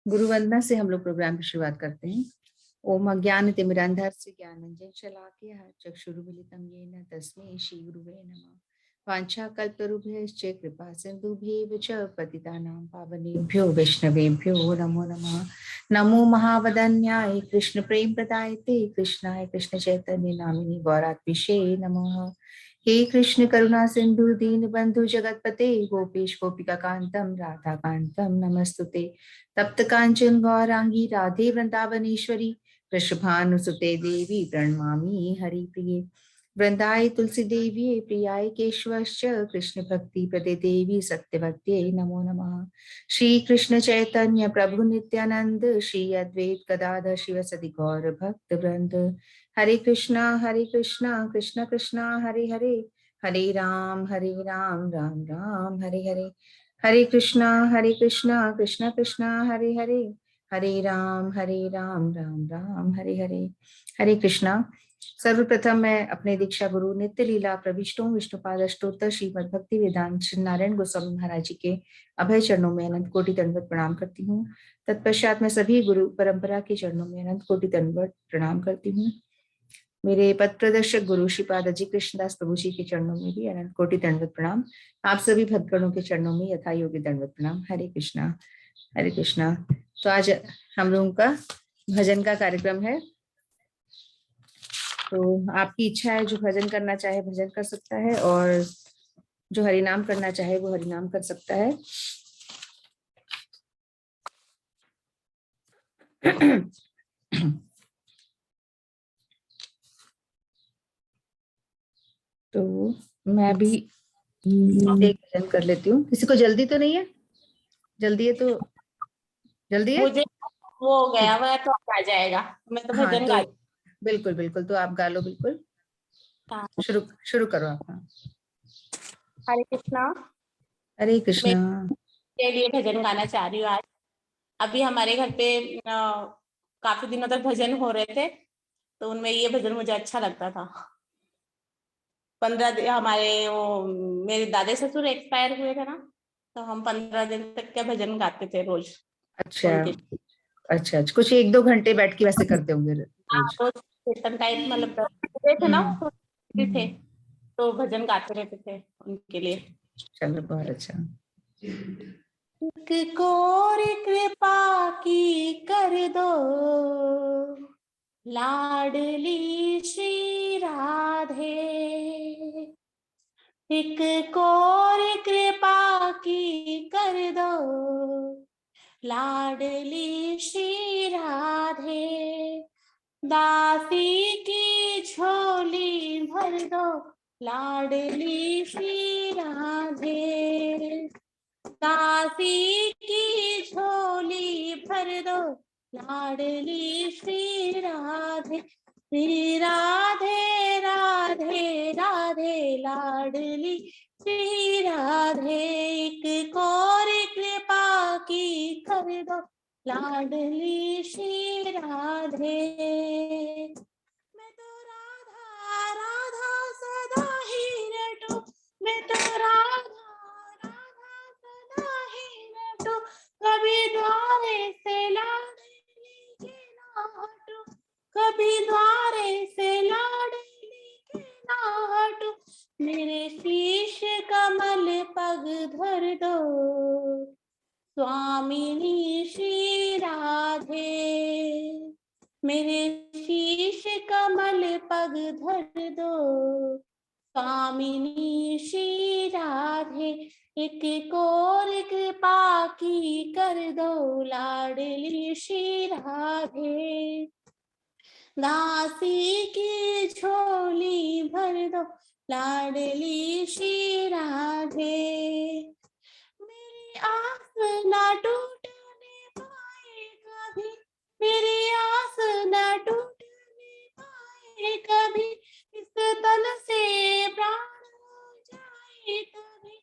गुरु वंदना से हम लोग प्रोग्राम की शुरुआत करते हैं। ओम अज्ञानतिमिरान्धस्य ज्ञानांजन शलाकया चक्षुरुमिलितं येन तस्मै श्री गुरुवे नमः। वाञ्छाकल्पतरुभ्यश्च कृपा सिन्धुभ्येव च पतितानां पावनेभ्यो वैष्णवेभ्यो नमो नमः। नमो महावदन्याय कृष्ण प्रेम प्रदायते कृष्णाय कृष्ण चैतन्य नामिनी गौरात्मिषे नमः। हे कृष्ण करुणा सिंधु दीन बंधु जगतपते गोपेश गोपिका कांतम राधा कांतम नमस्तुते। तप्त कांचन गौरांगी राधे वृंदावनेश्वरी वृषभानुसुते देवी प्रणमामि हरिप्रिये। वृंदाय तुलसी देवी प्रियाय केशवश्च कृष्ण भक्ति प्रदे देवी सत्यवत्यै नमो नमः। श्री कृष्ण चैतन्य प्रभु नित्यानंद श्री अद्वैत गदाधर शिवसदि गौर भक्त वृंद। हरे कृष्णा कृष्ण कृष्णा हरे हरे, हरे राम राम राम हरे हरे। हरे कृष्णा कृष्ण कृष्णा हरे हरे, हरे राम राम राम हरे हरे। हरे कृष्णा। सर्वप्रथम मैं अपने दीक्षा गुरु नित्य लीला प्रविष्टों विष्णुपाद अष्टोत्तर श्रीमद भक्ति वेदांत श्री नारायण गोस्वामी महाराज जी के अभय चरणों में अनंत कोटि दंडवत प्रणाम करती हूँ। तत्पश्चात मैं सभी गुरु परंपरा के चरणों में अनंत कोटि दंडवत प्रणाम करती हूँ। मेरे पद प्रदर्शक गुरु श्रीपाद अजी कृष्णदास प्रभु जी के चरणों में भी अनंत कोटि दंडवत प्रणाम। आप सभी भक्तगणों के चरणों में यथा योग्य दंडवत प्रणाम। हरे कृष्णा हरे कृष्णा। तो आज हम लोगों का भजन का कार्यक्रम है, तो आपकी इच्छा है जो भजन करना चाहे भजन कर सकता है और जो हरिनाम करना चाहे वो हरिनाम कर सकता है। तो मैं भी एक भजन कर लेती हूँ। किसी को जल्दी तो नहीं है? जल्दी है तो जल्दी है? मुझे वो हो गया वह तो आ जाएगा। मैं तो हाँ भजन तो गा। बिल्कुल बिल्कुल, तो आप गा लो बिल्कुल। हाँ। शुरू शुरू करो आप। हाँ। हरे कृष्णा। हरे मैं कृष्णा। के लिए भजन गाना चाह रही हूँ आज। अभी हमारे घर पे काफी दिनों तक भजन हो रहे थे, तो उनमें ये भजन मुझे अच्छा लगता था। 15 दिन हमारे वो मेरे दादा ससुर एक्सपायर हुए थे ना, तो हम 15 दिन तक क्या भजन गाते थे रोज अच्छा उनके। अच्छा अच्छा, कुछ 1-2 घंटे बैठ के वैसे करते होंगे रोज? रोज कीर्तन टाइप मतलब होते थे ना, वो थे तो भजन गाते रहते थे उनके लिए। चलो बहुत अच्छा। एक कोर कृपा की कर दो लाडली श्री राधे। एक कोर कृपा की कर दो लाडली श्री राधे। दासी की झोली भर दो लाडली श्री राधे। दासी की झोली भर दो लाडली श्री राधे। श्री राधे राधे राधे लाडली श्री राधे। एक कोर कृपा की कर दो लाडली श्री राधे। मैं तो राधा राधा सदा ही रटूं, मैं तो राधा राधा सदा ही रटूं। कभी द्वारे से लाडली के ना हटूं, कभी द्वारे से लाडली के ना हटूं। मेरे शीश कमल पग धर दो स्वामिनी श्री राधे। मेरे शीश कमल पग धर दो स्वामिनी श्री राधे। एक कोर कृपा की कर दो लाडली श्री राधे। दासी की झोली भर दो लाडली श्री राधे। मेरी आस ना टूटने पाए कभी, मेरी आस ना टूटने पाए कभी। इस तन से प्राण जाए तभी,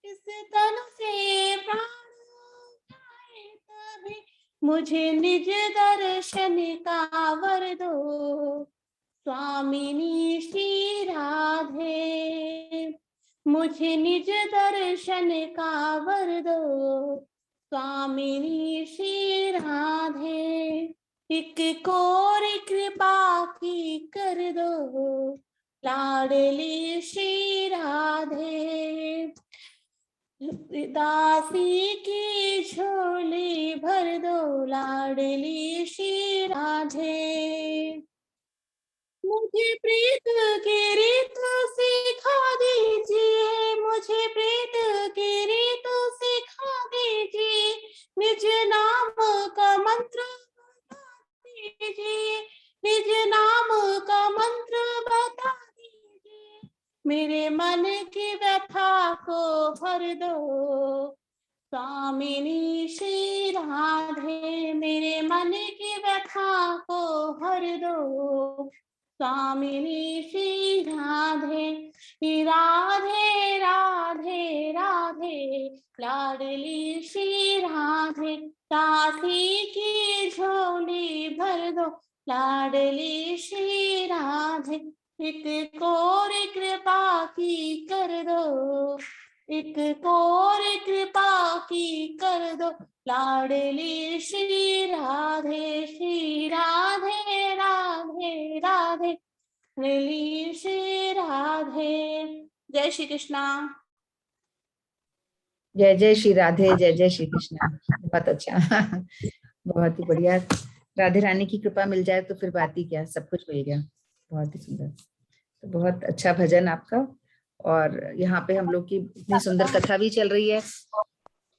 इस तन से प्राण जाए तभी। मुझे निज दर्शन का वर दो स्वामिनी श्री राधे। मुझे निज दर्शन का वर दो स्वामिनी श्री राधे, एक और कृपा की कर दो, लाडली श्री राधे। दासी की झोली भर दो, लाडली श्री राधे। मुझे प्रीत की रीत सिखा दीजिए, मुझे प्रीत की रीत सिखा दीजिए, निज नाम का मंत्र बता दीजिए, निज नाम का मंत्र बता दीजिए, मेरे मन की व्यथा को भर दो, स्वामिनी श्री राधे। मेरे मन की व्यथा को भर दो, स्वामिनी श्री राधे। राधे राधे राधे, लाडली श्री राधे। दासी की झोली भर दो, लाडली श्री राधे। एक और कृपा की कर दो, एक और कृपा की कर दो, लाडली श्री राधे। श्री राधे राधे राधे, लाडली श्री राधे। जय श्री कृष्णा। जय जय श्री राधे, जय जय श्री कृष्णा। बहुत अच्छा, बहुत ही बढ़िया। राधे रानी की कृपा मिल जाए तो फिर बात ही क्या, सब कुछ मिल गया। बहुत ही सुंदर, तो बहुत अच्छा भजन आपका। और यहाँ पे हम लोग की इतनी सुंदर कथा भी चल रही है,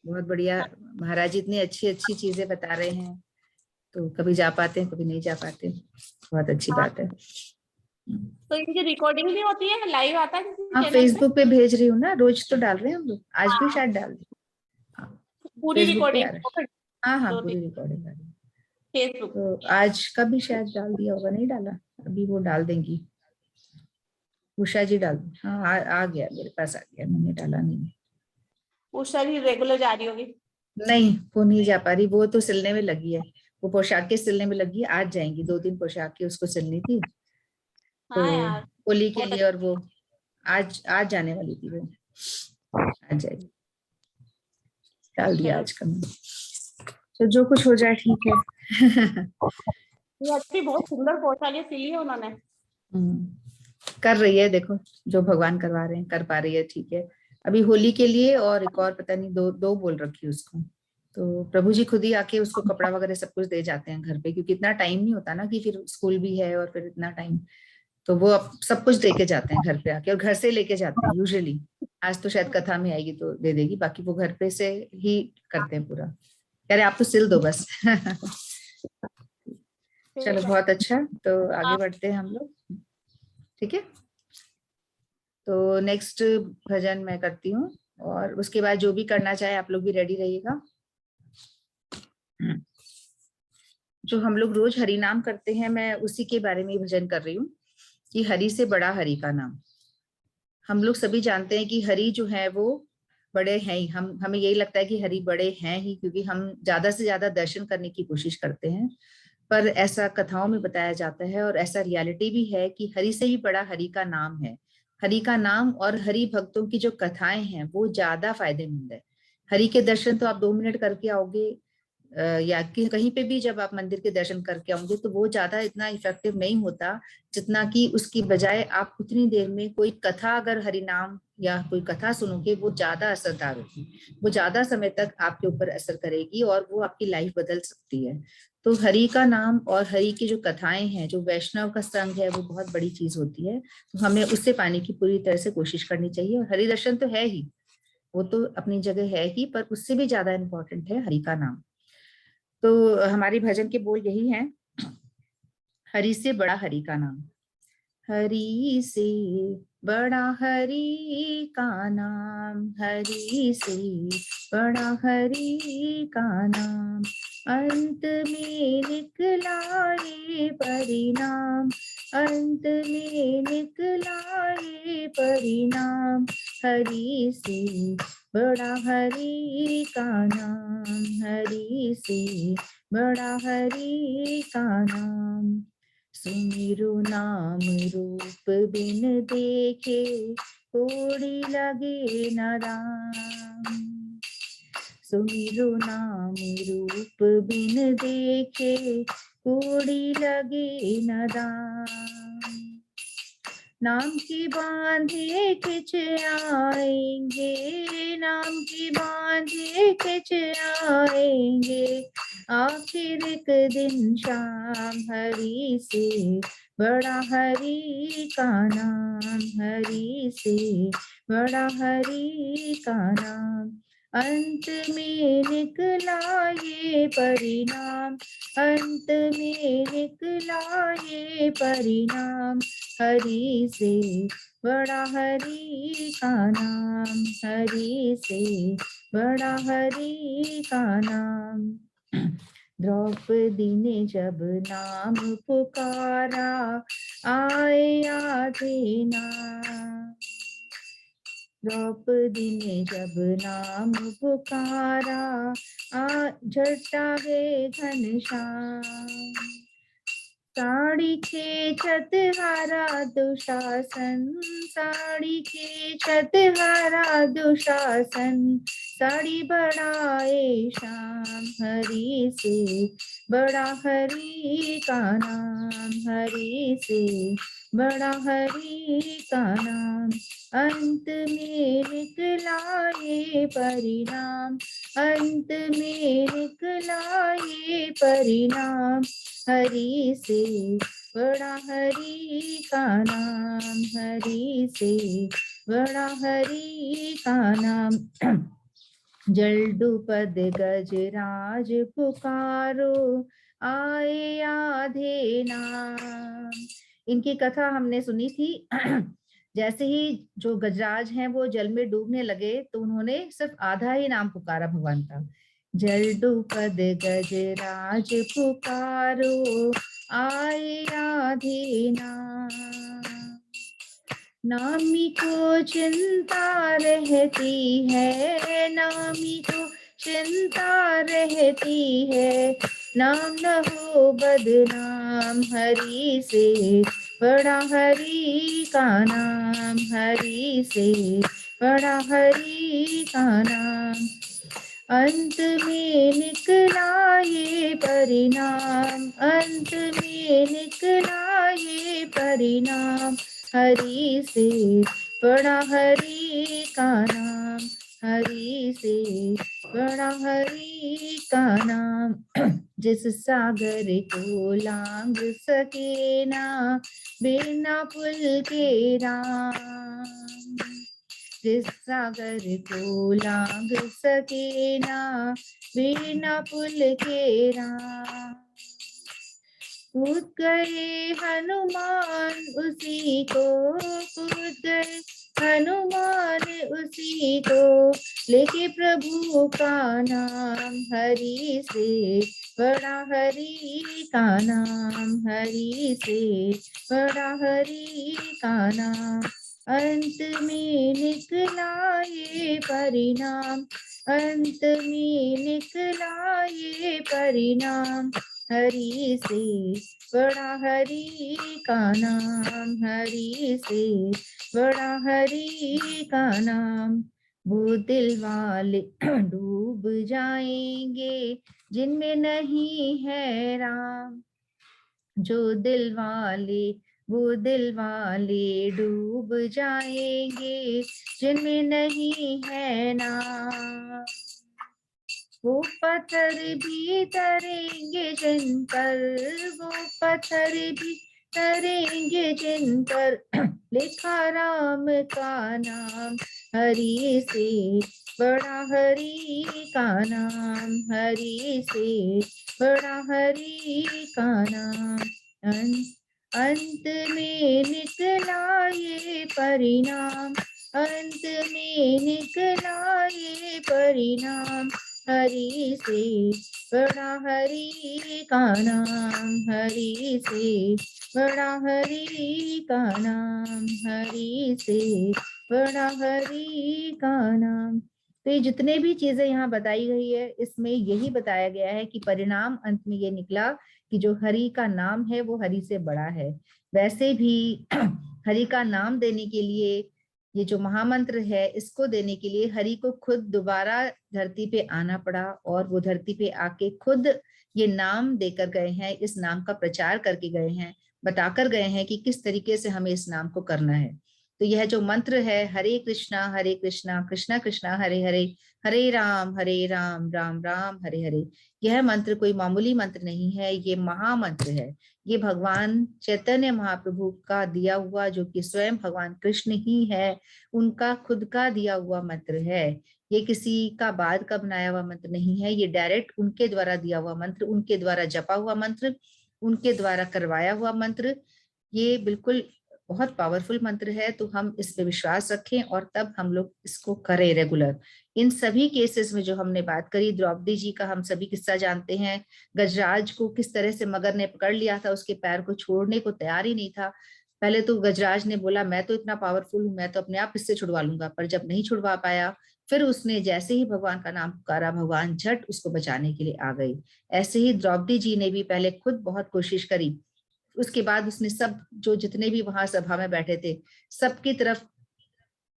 बहुत बढ़िया। महाराज जी इतनी अच्छी अच्छी चीजें बता रहे हैं, तो कभी जा पाते हैं कभी नहीं जा पाते, बहुत अच्छी बात है। तो इनकी रिकॉर्डिंग भी होती है, लाइव आता है किसी हाँ, चैनल फेसबुक पे भेज रही हूँ ना, रोज तो डाल रहे हैं हम लोग, आज भी हाँ। शायद डाल दी। पूरी फेसबुक पे आ रिकॉर्डिंग रहा है। हाँ हाँ, दो पूरी तीन रिकॉर्डिंग आ रही है। फेसबुक। तो आज का भी शायद डाल दिया होगा, नहीं डाला अभी, वो डाल देंगी उषा जी, डाल दी। हाँ आ गया मेरे पास, आ गया, मैंने डाला नहीं। उषा भी रेगुलर जा रही होगी। नहीं, वो नहीं जा पा रही, वो तो सिलने में लगी है, वो पोशाकें सिलने में लगी है। आज जाएंगी, 2-3 पोशाकें उसको सिलनी थी, तो हाँ यार, होली के बहुत लिए। और वो आज आज जाने वाली थी, वो आज जाएगी। डाल दिया चलो, आज का मैंने। तो जो कुछ हो जाए ठीक है। ये अच्छी बहुत सुंदर पोशाकें सिली है उन्होंने। कर रही है, देखो जो भगवान करवा रहे हैं, कर पा रही है, ठीक है। अभी होली के लिए और एक और पता नहीं, दो बोल रखी उसको, तो प्रभु जी खुद ही आके उसको कपड़ा वगैरह सब कुछ दे जाते हैं घर पे, क्योंकि इतना टाइम नहीं होता ना, कि फिर स्कूल भी है और फिर इतना टाइम, तो वो अब सब कुछ दे के जाते हैं घर पे आके, और घर से लेके जाते हैं यूजुअली। आज तो शायद कथा में आएगी तो दे देगी, बाकी वो घर पे से ही करते हैं पूरा। कह रहे आप तो सिल दो बस। चलो बहुत अच्छा, तो आगे बढ़ते हैं हम लोग, ठीक है। तो नेक्स्ट भजन मैं करती हूँ, और उसके बाद जो भी करना चाहे आप लोग भी रेडी रहिएगा। जो हम लोग रोज हरि नाम करते हैं, मैं उसी के बारे में भजन कर रही हूँ, कि हरि से बड़ा हरि का नाम। हम लोग सभी जानते हैं कि हरि जो है वो बड़े हैं ही, हमें यही लगता है कि हरि बड़े हैं ही, क्योंकि हम ज्यादा से ज्यादा दर्शन करने की कोशिश करते हैं। पर ऐसा कथाओं में बताया जाता है, और ऐसा रियलिटी भी है, कि हरि से भी बड़ा हरि का नाम है। हरि का नाम और हरि भक्तों की जो कथाएं हैं वो ज्यादा फायदेमंद है। हरि के दर्शन तो आप 2 मिनट करके आओगे, या कहीं पे भी जब आप मंदिर के दर्शन करके आओगे, तो वो ज्यादा इतना इफेक्टिव नहीं होता, जितना कि उसकी बजाय आप उतनी देर में कोई कथा, अगर हरि नाम या कोई कथा सुनोगे, वो ज्यादा असरदार होगी, वो ज्यादा समय तक आपके ऊपर असर करेगी, और वो आपकी लाइफ बदल सकती है। तो हरि का नाम और हरि की जो कथाएं हैं, जो वैष्णव का संग है, वो बहुत बड़ी चीज होती है। तो हमें उससे पाने की पूरी तरह से कोशिश करनी चाहिए। और हरि दर्शन तो है ही, वो तो अपनी जगह है ही, पर उससे भी ज्यादा इम्पोर्टेंट है हरि का नाम। तो हमारी भजन के बोल यही हैं, हरि से बड़ा हरि का नाम। हरि से बड़ा हरि का नाम, हरि से बड़ा हरि का नाम, अंत में निकला ये परिणाम, अंत में निकला ये परिणाम, हरि से बड़ा हरि का नाम, हरि से बड़ा हरि का नाम। सुमिरो नाम रूप बिन देखे, थोड़ी लगे न राम, सुमिरो नाम रूप बिन देखे, कूड़ी लगे न दाम। नाम की बांधे किच आएंगे, नाम की बांधे किच आएंगे, आखिर एक दिन शाम हरि से बड़ा हरि का नाम, हरि से बड़ा हरि का नाम। अंत में निकला ये परिणाम, अंत में निकला ये परिणाम, हरि से बड़ा हरि का नाम, हरि से बड़ा हरि का नाम। द्रौपदी ने जब नाम पुकारा, आए आधे नाम। द्रौपदी ने जब नाम पुकारा, झटा गए घनश्याम। साड़ी खेचत हारा दुशासन, साड़ी खेचत हारा दुशासन, साड़ी बढ़ाए शाम, हरि से बड़ा हरि का नाम, हरि से बड़ा हरि का नाम। अंत में निकला ये परिणाम, अंत में निकला ये परिणाम, हरि से बड़ा हरि का नाम, हरि से बड़ा हरि का नाम। जलडुपद गजराज पुकारो, आए आधे नाम। इनकी कथा हमने सुनी थी। जैसे ही जो गजराज हैं वो जल में डूबने लगे तो उन्होंने सिर्फ आधा ही नाम पुकारा भगवान का। जलडुपद गजराज पुकारो, आए आधे नाम। नामी को चिंता रहती है, नामी को चिंता रहती है, नाम न हो बदनाम, हरि से बड़ा हरि का नाम, हरि से बड़ा हरि का नाम। अंत में निकला ये परिणाम, अंत में निकला ये परिणाम, हरि से बड़ा हरि का नाम, हरि से बड़ा हरि का नाम। जिस सागर को लांग सके ना, बिना पुल के राम। जिस सागर को लांग सके ना, बिना पुल के राम। कूद गए हनुमान उसी को, कूद गए हनुमान उसी को, लेके प्रभु का नाम, हरि से बड़ा हरि का नाम, हरि से बड़ा हरि का नाम। अंत में निकला ये परिणाम, अंत में निकला ये परिणाम, हरि से बड़ा हरि का नाम, हरि से बड़ा हरि का नाम। वो दिल वाले डूब जाएंगे जिनमें नहीं है राम, जो दिल वाले वो दिल वाले डूब जाएंगे जिनमें नहीं है नाम। वो पत्थर भी तरेंगे जिन पर, वो पत्थर भी तरेंगे जिन पर, लिखा राम का नाम, हरि से बड़ा हरि का नाम, हरि से बड़ा हरि का नाम। अंत में निकला ये परिणाम, अंत में निकला ये परिणाम, हरि से बड़ा हरि का नाम, हरि से बड़ा हरि का नाम, हरि से बड़ा हरि का नाम। तो ये जितने भी चीजें यहाँ बताई गई है इसमें यही बताया गया है कि परिणाम अंत में ये निकला कि जो हरि का नाम है वो हरि से बड़ा है। वैसे भी हरि का नाम देने के लिए ये जो महामंत्र है इसको देने के लिए हरि को खुद दोबारा धरती पे आना पड़ा, और वो धरती पे आके खुद ये नाम देकर गए हैं, इस नाम का प्रचार करके गए हैं, बताकर गए हैं कि किस तरीके से हमें इस नाम को करना है। तो यह जो मंत्र है, हरे कृष्णा कृष्णा कृष्णा हरे हरे, हरे राम राम राम हरे हरे, यह मंत्र कोई मामूली मंत्र नहीं है, ये महामंत्र है। ये भगवान चैतन्य महाप्रभु का दिया हुआ, जो कि स्वयं भगवान कृष्ण ही है, उनका खुद का दिया हुआ मंत्र है। ये किसी का बाद का बनाया हुआ मंत्र नहीं है, ये डायरेक्ट उनके द्वारा दिया हुआ मंत्र, उनके द्वारा जपा हुआ मंत्र, उनके द्वारा करवाया हुआ मंत्र। ये बिल्कुल बहुत पावरफुल मंत्र है। तो हम इस पे विश्वास रखें और तब हम लोग इसको करें रेगुलर। इन सभी केसेस में जो हमने बात करी, द्रौपदी जी का हम सभी किस्सा जानते हैं, गजराज को किस तरह से मगर ने पकड़ लिया था, उसके पैर को छोड़ने को तैयार ही नहीं था। पहले तो गजराज ने बोला मैं तो इतना पावरफुल हूं, मैं तो अपने आप इससे छुड़वा लूंगा, पर जब नहीं छुड़वा पाया, फिर उसने जैसे ही भगवान का नाम पुकारा, भगवान झट उसको बचाने के लिए आ गई। ऐसे ही द्रौपदी जी ने भी पहले खुद बहुत कोशिश करी, उसके बाद उसने सब जो जितने भी वहां सभा में बैठे थे सबकी तरफ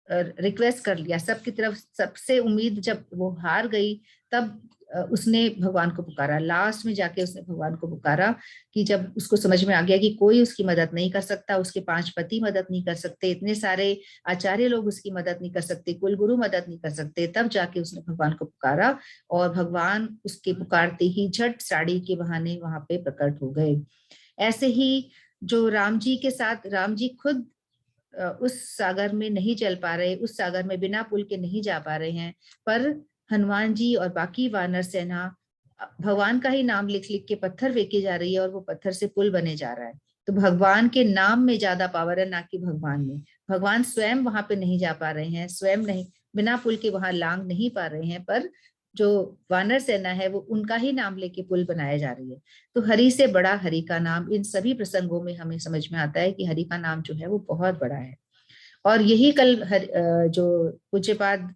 रिक्वेस्ट कर लिया, सबकी तरफ सबसे उम्मीद, जब वो हार गई तब उसने भगवान को पुकारा। लास्ट में जाके उसने भगवान को पुकारा कि जब उसको समझ में आ गया कि कोई उसकी मदद नहीं कर सकता, उसके 5 पति मदद नहीं कर सकते, इतने सारे आचार्य लोग उसकी मदद नहीं कर सकते, कुल गुरु मदद नहीं कर सकते, तब जाके उसने भगवान को पुकारा और भगवान उसके पुकारते ही झट साड़ी के बहाने वहां पे प्रकट हो गए। ऐसे ही जो राम जी के साथ, राम जी खुद उस सागर में नहीं चल पा रहे, उस सागर में बिना पुल के नहीं जा पा रहे हैं, पर हनुमान जी और बाकी वानर सेना भगवान का ही नाम लिख लिख के पत्थर फेंके जा रही है और वो पत्थर से पुल बने जा रहा है। तो भगवान के नाम में ज्यादा पावर है, ना कि भगवान में। भगवान स्वयं वहां पे नहीं जा पा रहे हैं, स्वयं नहीं, बिना पुल के वहां लांग नहीं पा रहे हैं, पर जो वानर सेना है वो उनका ही नाम लेके पुल बनाया जा रही है। तो हरि से बड़ा हरि का नाम, इन सभी प्रसंगों में हमें समझ में आता है कि हरि का नाम जो है वो बहुत बड़ा है। और यही कल जो पूज्यपाद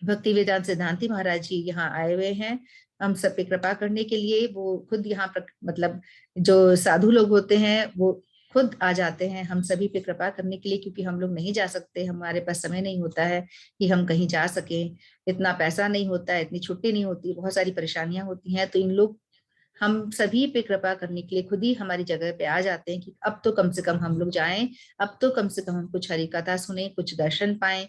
भक्ति वेदांत सिद्धांति महाराज जी यहाँ आए हुए हैं हम सब पे कृपा करने के लिए। वो खुद यहाँ मतलब जो साधु लोग होते हैं वो खुद आ जाते हैं हम सभी पे कृपा करने के लिए, क्योंकि हम लोग नहीं जा सकते, हमारे पास समय नहीं होता है कि हम कहीं जा सके, इतना पैसा नहीं होता है, इतनी छुट्टी नहीं होती, बहुत सारी परेशानियां होती हैं। तो इन लोग हम सभी पे कृपा करने के लिए खुद ही हमारी जगह पे आ जाते हैं कि अब तो कम से कम हम लोग जाएं, अब तो कम से कम हम कुछ हरि कथा सुने, कुछ दर्शन पाएं।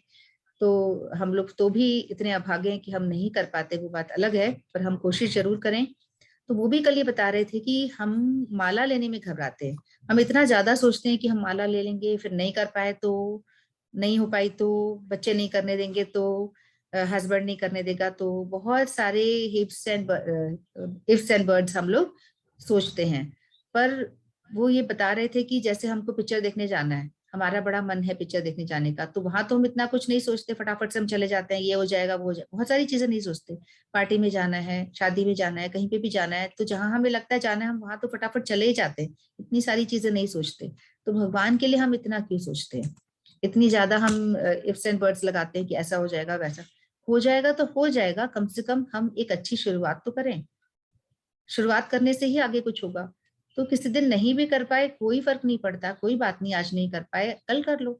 तो हम लोग तो भी इतने अभागे हैं कि हम नहीं कर पाते, वो बात अलग है, पर हम कोशिश जरूर करें। तो वो भी कल ये बता रहे थे कि हम माला लेने में घबराते हैं, हम इतना ज्यादा सोचते हैं कि हम माला ले लेंगे, फिर नहीं कर पाए तो, नहीं हो पाई तो, बच्चे नहीं करने देंगे तो, हस्बैंड नहीं करने देगा तो, बहुत सारे इफ्स एंड बर्ड्स हम लोग सोचते हैं। पर वो ये बता रहे थे कि जैसे हमको पिक्चर देखने जाना है, हमारा बड़ा मन है पिक्चर देखने जाने का, तो वहां तो हम इतना कुछ नहीं सोचते, फटाफट से हम चले जाते हैं, ये हो जाएगा वो हो जाएगा, बहुत सारी चीजें नहीं सोचते। पार्टी में जाना है, शादी में जाना है, कहीं पे भी जाना है, तो जहां हमें लगता है जाना है हम वहां तो फटाफट चले ही जाते हैं, इतनी सारी चीजें नहीं सोचते। तो भगवान के लिए हम इतना क्यों सोचते हैं, इतनी ज्यादा हम इफ्स एंड बर्ड्स लगाते हैं कि ऐसा हो जाएगा वैसा हो जाएगा। तो हो जाएगा, कम से कम हम एक अच्छी शुरुआत तो करें, शुरुआत करने से ही आगे कुछ होगा। तो किसी दिन नहीं भी कर पाए कोई फर्क नहीं पड़ता, कोई बात नहीं, आज नहीं कर पाए कल कर लो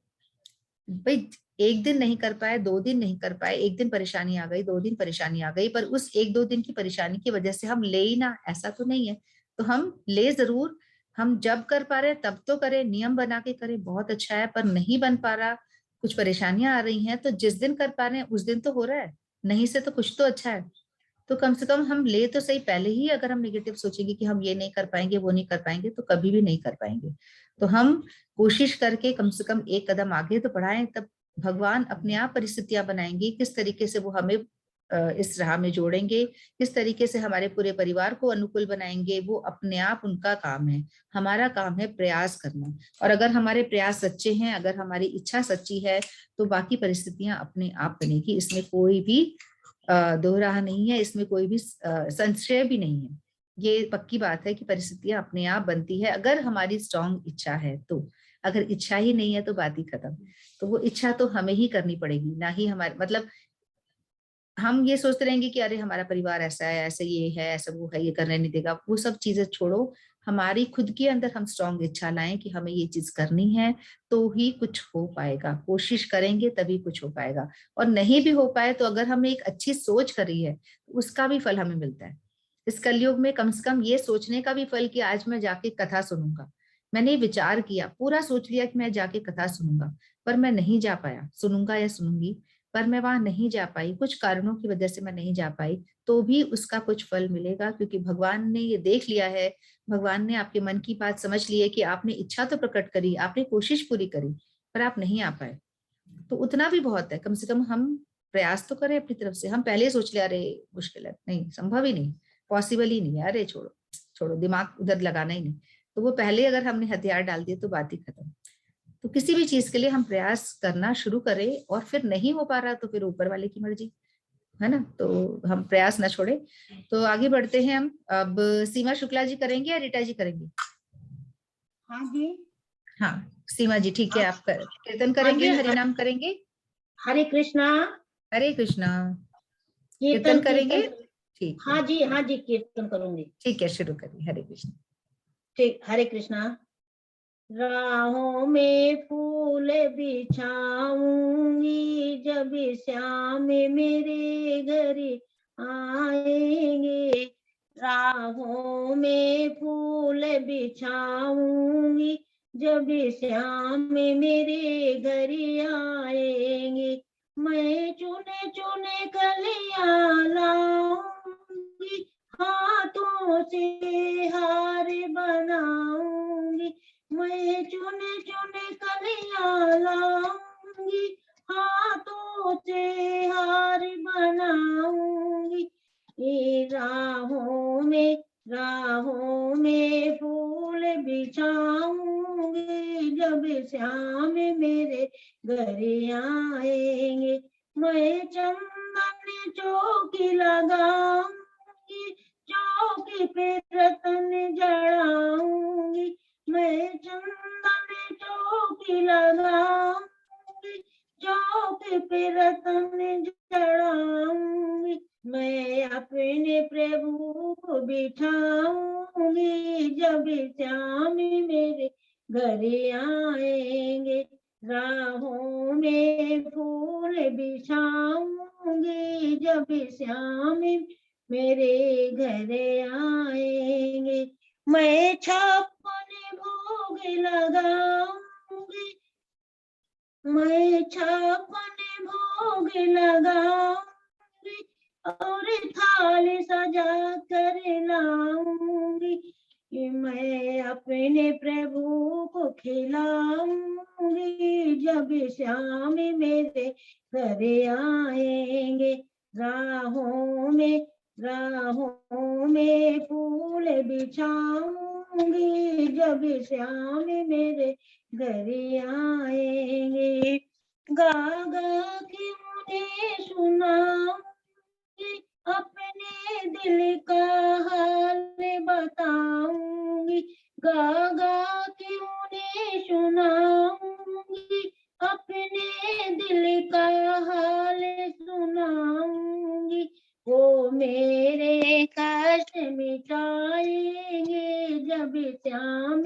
भाई। एक दिन नहीं कर पाए, 2 दिन नहीं कर पाए, एक दिन परेशानी आ गई, 2 दिन परेशानी आ गई, पर उस 1-2 दिन की परेशानी की वजह से हम ले ही ना, ऐसा तो नहीं है। तो हम ले जरूर, हम जब कर पा रहे तब तो करें, नियम बना के करें, बहुत अच्छा है। पर नहीं बन पा रहा, कुछ परेशानियां आ रही हैं, तो जिस दिन कर पा रहे हैं उस दिन तो हो रहा है, नहीं से तो कुछ तो अच्छा है। तो कम से कम हम ले तो सही, पहले ही अगर हम नेगेटिव सोचेंगे कि हम ये नहीं कर पाएंगे, वो नहीं कर पाएंगे, तो कभी भी नहीं कर पाएंगे। तो हम कोशिश करके कम से कम एक कदम आगे तो बढ़ाएं, तब भगवान अपने आप परिस्थितियां बनाएंगे, किस तरीके से वो हमें इस राह में जोड़ेंगे, किस तरीके से हमारे पूरे परिवार को अनुकूल बनाएंगे, वो अपने आप उनका काम है। हमारा काम है प्रयास करना, और अगर हमारे प्रयास सच्चे हैं, अगर हमारी इच्छा सच्ची है, तो बाकी परिस्थितियां अपने आप बनेगी, इसमें कोई भी दो राह नहीं है, इसमें कोई भी संशय भी नहीं है। ये पक्की बात है कि परिस्थितियां अपने आप बनती है, अगर हमारी स्ट्रांग इच्छा है तो। अगर इच्छा ही नहीं है तो बात ही खत्म। तो वो इच्छा तो हमें ही करनी पड़ेगी, ना ही हमारे, मतलब हम ये सोचते रहेंगे कि अरे हमारा परिवार ऐसा है, ऐसा ये है, ऐसा वो है, ये करने नहीं देगा, वो सब चीजें छोड़ो। हमारी खुद के अंदर हम स्ट्रांग इच्छा लाएं कि हमें ये चीज करनी है, तो ही कुछ हो पाएगा। कोशिश करेंगे तभी कुछ हो पाएगा। और नहीं भी हो पाए तो अगर हमने एक अच्छी सोच करी है, उसका भी फल हमें मिलता है। इस कलयुग में कम से कम ये सोचने का भी फल कि आज मैं जाके कथा सुनूंगा। मैंने विचार किया, पूरा सोच लिया कि मैं जाके कथा सुनूंगा, पर मैं नहीं जा पाया। सुनूंगा या सुनूंगी, पर मैं वहां नहीं जा पाई, कुछ कारणों की वजह से मैं नहीं जा पाई, तो भी उसका कुछ फल मिलेगा, क्योंकि भगवान ने ये देख लिया है। भगवान ने आपके मन की बात समझ ली है कि आपने इच्छा तो प्रकट करी, आपने कोशिश पूरी करी, पर आप नहीं आ पाए। तो उतना भी बहुत है। कम से कम हम प्रयास तो करें अपनी तरफ से। हम पहले सोच ले अरे मुश्किल है, नहीं, संभव ही नहीं, पॉसिबल ही नहीं है, अरे छोड़ो छोड़ो, दिमाग उधर लगाना ही नहीं। तो वो पहले अगर हमने हथियार डाल दिए तो बात ही खत्म। तो किसी भी चीज के लिए हम प्रयास करना शुरू करें, और फिर नहीं हो पा रहा तो फिर ऊपर वाले की मर्जी है ना। तो हम प्रयास न छोड़े। तो आगे बढ़ते हैं हम। अब सीमा शुक्ला जी करेंगे या रीटा जी करेंगे? हाँ जी। हाँ, सीमा जी ठीक है, आप कीर्तन हाँ करेंगे, जी। हरि नाम करेंगे? हरे कृष्णा। हरे कृष्णा। कीर्तन करेंगे? कीर्तन। ठीक है, हाँ जी, हाँ जी, कीर्तन करूंगी। ठीक है, शुरू करिए। हरे कृष्ण। ठीक। हरे कृष्णा। राहों में फूल बिछाऊंगी, जब श्याम मेरे घर आएंगे। राहों में फूल बिछाऊंगी, जब श्याम मेरे घर आएंगे। मैं चुने चुने कलियां लाऊंगी, हाथों से हार बनाऊंगी। मैं चुने चुने कलियां लाऊंगी, हाथों से हार बनाऊंगी। ये राहों में फूल बिछाऊंगी, जब श्याम मेरे घर आएंगे। मैं चंदन चौकी लगाऊंगी, चौकी पे रतन जड़ाऊंगी। मैं चंदन चौकी लगाऊंगी, चौकी पे रतन जड़ाऊंगी। मैं अपने प्रभु को बिठाऊंगी, जब श्याम मेरे घर आएंगे। राहों में फूल बिछाऊंगी, जब श्याम मेरे घर आएंगे। मैं छप्पन भोग लगाऊंगी, मैं छप्पन भोग लगाऊंगी, और थाली सजा कर लाऊंगी। मैं अपने प्रभु को खिलाऊंगी, जब श्याम मेरे घर आएंगे। राहों में फूल बिछाऊंगी, जब श्याम मेरे घर आएंगे। गा गा के उन्हें सुनाऊंगी, अपने दिल का हाल बताऊंगी। गा गा के उन्हें सुनाऊंगी, अपने दिल का हाल सुनाऊंगी। वो मेरे कष्ट मिटाएंगे, जब श्याम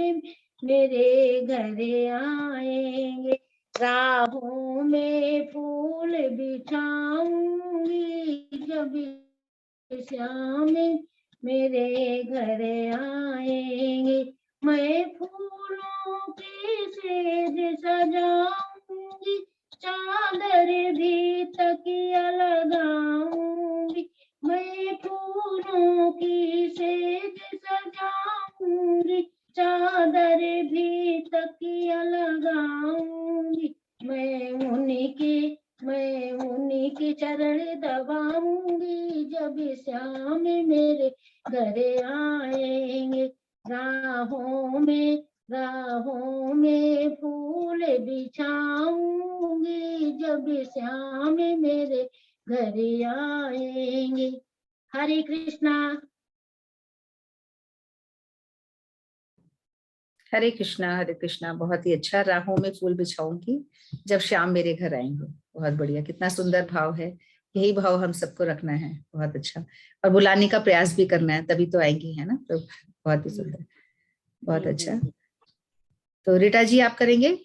मेरे घर आएंगे। राहों में फूल बिछाऊंगी, जब श्याम मेरे घर आएंगे। मैं फूलों की सेज सजाऊंगी, चादर भी तकिया लगाऊंगी। मैं फूलों की सेज सजाऊंगी, चादर भी तकिया लगाऊंगी। मैं उन्हीं की चरण दबाऊंगी, जब श्याम मेरे घर आएंगे। राहों में फूल बिछाऊंगी, जब श्याम मेरे घर आएंगे। हरे कृष्णा। हरे कृष्णा, हरे कृष्णा। बहुत ही अच्छा। राहों में फूल बिछाऊंगी, जब शाम मेरे घर आएंगे। बहुत बढ़िया, कितना सुंदर भाव है। यही भाव हम सबको रखना है। बहुत अच्छा। और बुलाने का प्रयास भी करना है, तभी तो आएंगी, है ना। तो बहुत ही सुंदर। बहुत जी, अच्छा। जी। तो रीटा जी आप करेंगे?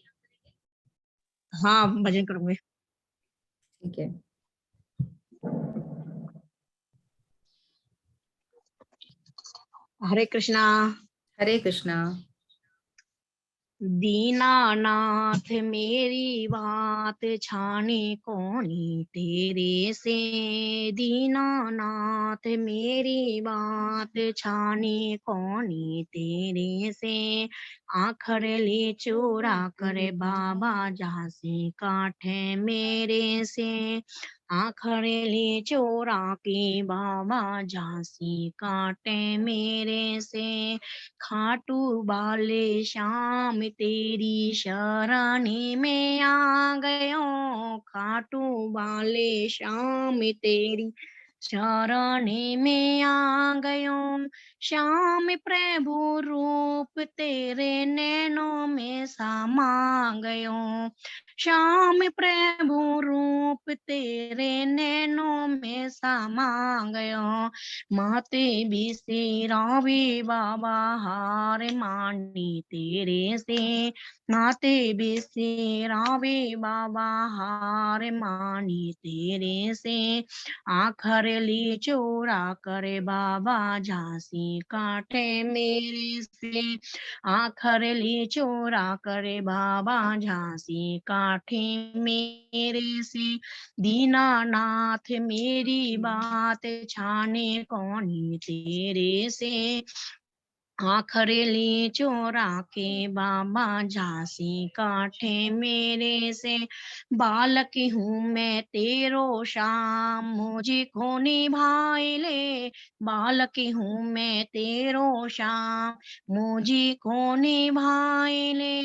हाँ, भजन करूंगी। ठीक है। हरे कृष्णा। हरे कृष्णा। दीनानाथ मेरी बात छाने कौनी तेरे से। दीनानाथ मेरी बात छाने कौनी तेरे से। आखर ले चोरा कर बाबा झांसी काठे मेरे से। आखर ले चोरा के बाबा झांसी काटे मेरे से। खाटू बाले श्याम तेरी शरणी में आ गयो। खाटू बाले श्याम तेरी शरणी में आ गयो। श्याम प्रभु रूप तेरे नैनों में समा गयो। श्याम प्रभु रूप तेरे नैनों में समा गयो। माते बिसेरावे बाबा हार मानी तेरे से। माते बिसेरावे बाबा हार मानी तेरे से। आखर ली चोरा करे बाबा झांसी काटे मेरे से। आखर ली चोरा करे बाबा झांसी काटे मेरे से। दीनानाथ मेरी बात छाने कौनी तेरे से। आखर ली चोरा के बाबा झांसी काठे मेरे से। बालक हूँ मैं तेरो श्याम मुझे को निभाए ले। बालक हूँ मैं तेरो श्याम मुझे को निभाए ले।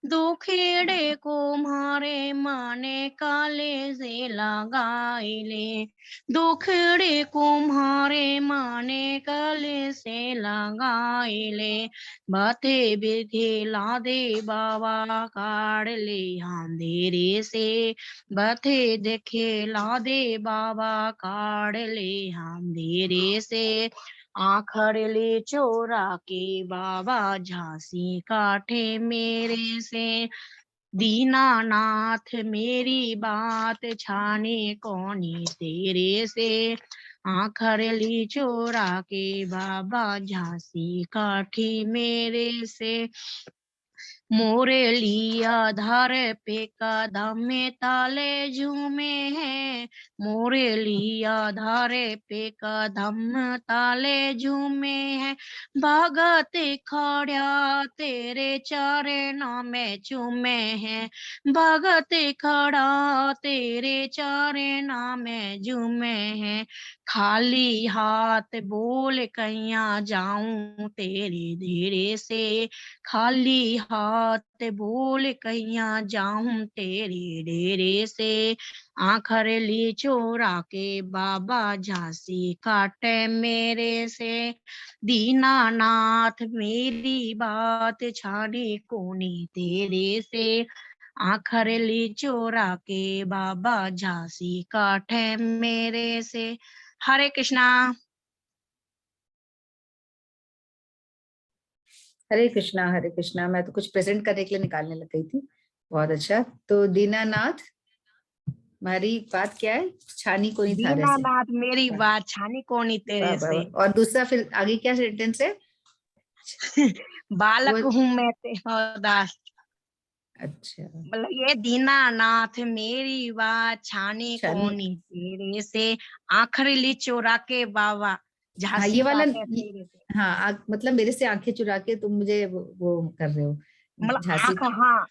दो खेड़े को मारे माने काले से लगाए ले। दो खेड़े को मारे माने काले से लगाए ले। बाते बिरखे ला दे बाबा काढ़ ले अंधेरे से। बाते देखे ला दे बाबा काढ़ ले अंधेरे से। आखर ले चोरा के बाबा झांसी काठे मेरे से। दीनानाथ मेरी बात छाने कौनी तेरे से। आखर ली चोरा के बाबा झांसी काठी मेरे से। मोरे लिया धार पे कदम में ताले झूमे हैं। मोरे लिया धारे पे कदम ताले झूमे हैं। भगत खड़ा तेरे चरणों में चूमे हैं। भगत खड़ा तेरे चरणों में झूमे हैं। खाली हाथ बोल कैया जाऊं तेरे धीरे से। खाली हाथ बोल कैया जाऊं तेरे डेरे से। आखर ली चोरा के बाबा झांसी काटे मेरे से। दीनानाथ मेरी बात छाड़ी कोनी तेरे से। आखर ली चोरा के बाबा झांसी काटे मेरे से। हरे कृष्णा। हरे कृष्णा। हरे कृष्णा। मैं तो कुछ प्रेजेंट करने के लिए निकालने लग गई थी। बहुत अच्छा। तो दीनानाथ हमारी बात क्या है? छानी को नहीं थारे से। दीनानाथ मेरी बात छानी कोनी वाह तेरे वाह से। वाह। और दूसरा फिर आगे क्या सेंटेंस है वो? बालक हूँ मैं तेरा दास। अच्छा। मतलब ये दीनानाथ मेरी बात छाने छानी। कोनी तेरे से। आखिरी ली चोरा के बाबा हाँ झांसी ये वाला काटे तेरे से। हाँ मतलब मेरे से आंखें चुरा के तुम मुझे वो कर रहे हो। मतलब झांसी। आंख, हाँ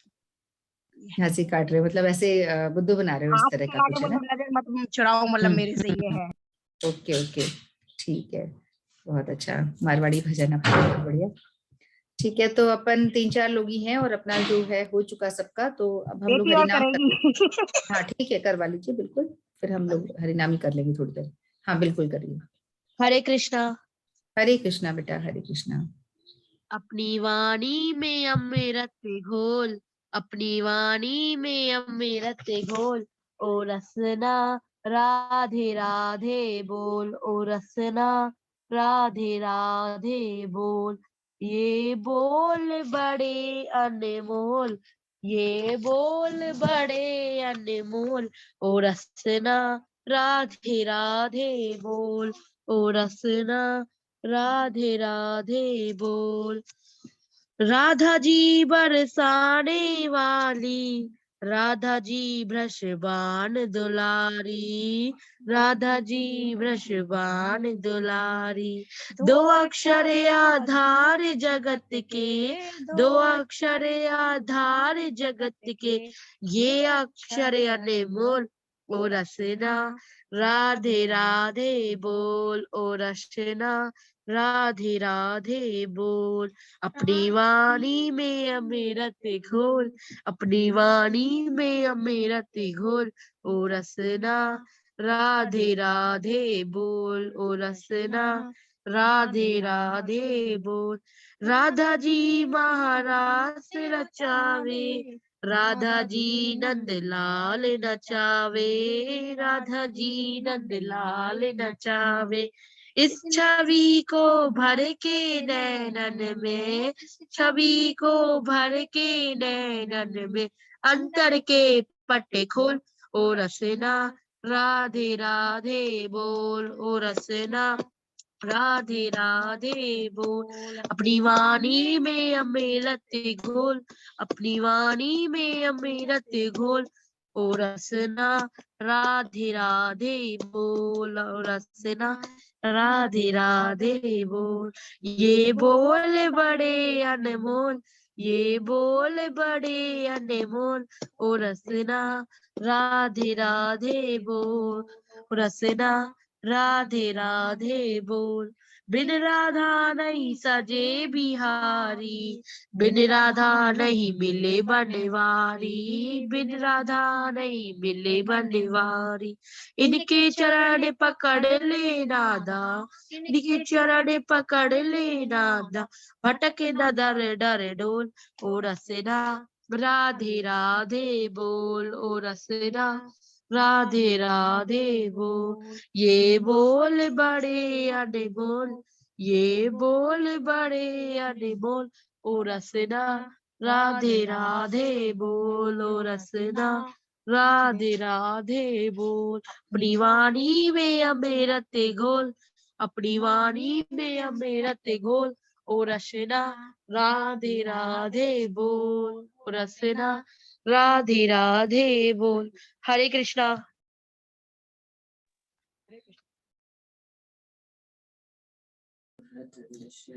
झांसी काट रहे हो मतलब ऐसे बुद्धू बना रहे हो इस आंख तरह का काटे कुछ है ना? मतलब नजर मत चुराओ, मतलब मेरे से ये है। Okay okay. ठीक है। बहुत अच्छा। मारवाड़ी भजन अपना बहुत बढ़िया। ठीक है तो अपन 3-4 लोग ही हैं और अपना जो है हो चुका सबका, तो अब हम लोग बेटी और हरिनाम कर लेंगे। करेगी। हाँ ठीक है करवा लीजिए बिल्कुल। फिर हम लोग हरिनामी कर लेंगे थोड़ी देर। हाँ बिल्कुल करिए। हरे कृष्णा। हरे कृष्णा बेटा हरे कृष्णा। अपनी वाणी में अमृत घोल। अपनी वाणी में अमृत घोल। ओ रसना राधे राधे बोल। ओ रसना राधे राधे बोल। ये बोल बड़े अनमोल, ये बोल बड़े अनमोल, ओ रसना राधे राधे बोल, ओ रसना राधे राधे बोल। राधा जी बरसाने वाली, राधा जी वृषभान दुलारी, राधा जी वृषभान दुलारी। दो अक्षर आधार जगत के, दो अक्षर आधार जगत के, ये अक्षर अनमोल, ओ रसना राधे राधे बोल, ओ रसना राधे राधे बोल। अपनी वाणी में अमृत घोल, अपनी वाणी में अमृत घोल, ओ रसना राधे राधे बोल, ओ रसना राधे राधे बोल। राधा जी महारास रचावे, राधा जी नंद लाल नचावे, राधा जी नंद लाल नचावे। इस छवि को भर के नैनन में, छवि को भर के नैनन में, अंतर के पट्टे खोल, ओ रसना राधे राधे बोल, ओ रसना राधे राधे बोल। अपनी वाणी में अमृत घोल, अपनी वाणी में अमृत घोल, ओ रसना राधे राधे बोल, ओ रसना राधे राधे बोल। ये बोल बड़े अनमोल, ये बोल बड़े अनमोल, ओ रसना राधे राधे बोल, ओ रसना राधे राधे बोल। बिन राधा नहीं सजे बिहारी, बिन राधा नहीं मिले बनवारी, बिन राधा नहीं मिले बनवारी। इनके चरण पकड़ ले नादा, इनके चरण पकड़ ले नादा, भटके न दर डर डोल, ओ रसना राधे राधे बोल, ओ रसना राधे राधे बोल। ये बोल बड़े अनमोल, ये बोल बड़े अनमोल, ओ रसना राधे राधे बोल, ओ रसना राधे राधे बोल। अपनी वाणी में अमृत घोल, अपनी वाणी में अमृत घोल, ओ रसना राधे राधे बोल, ओ रसना राधे राधे बोल। हरे कृष्णा।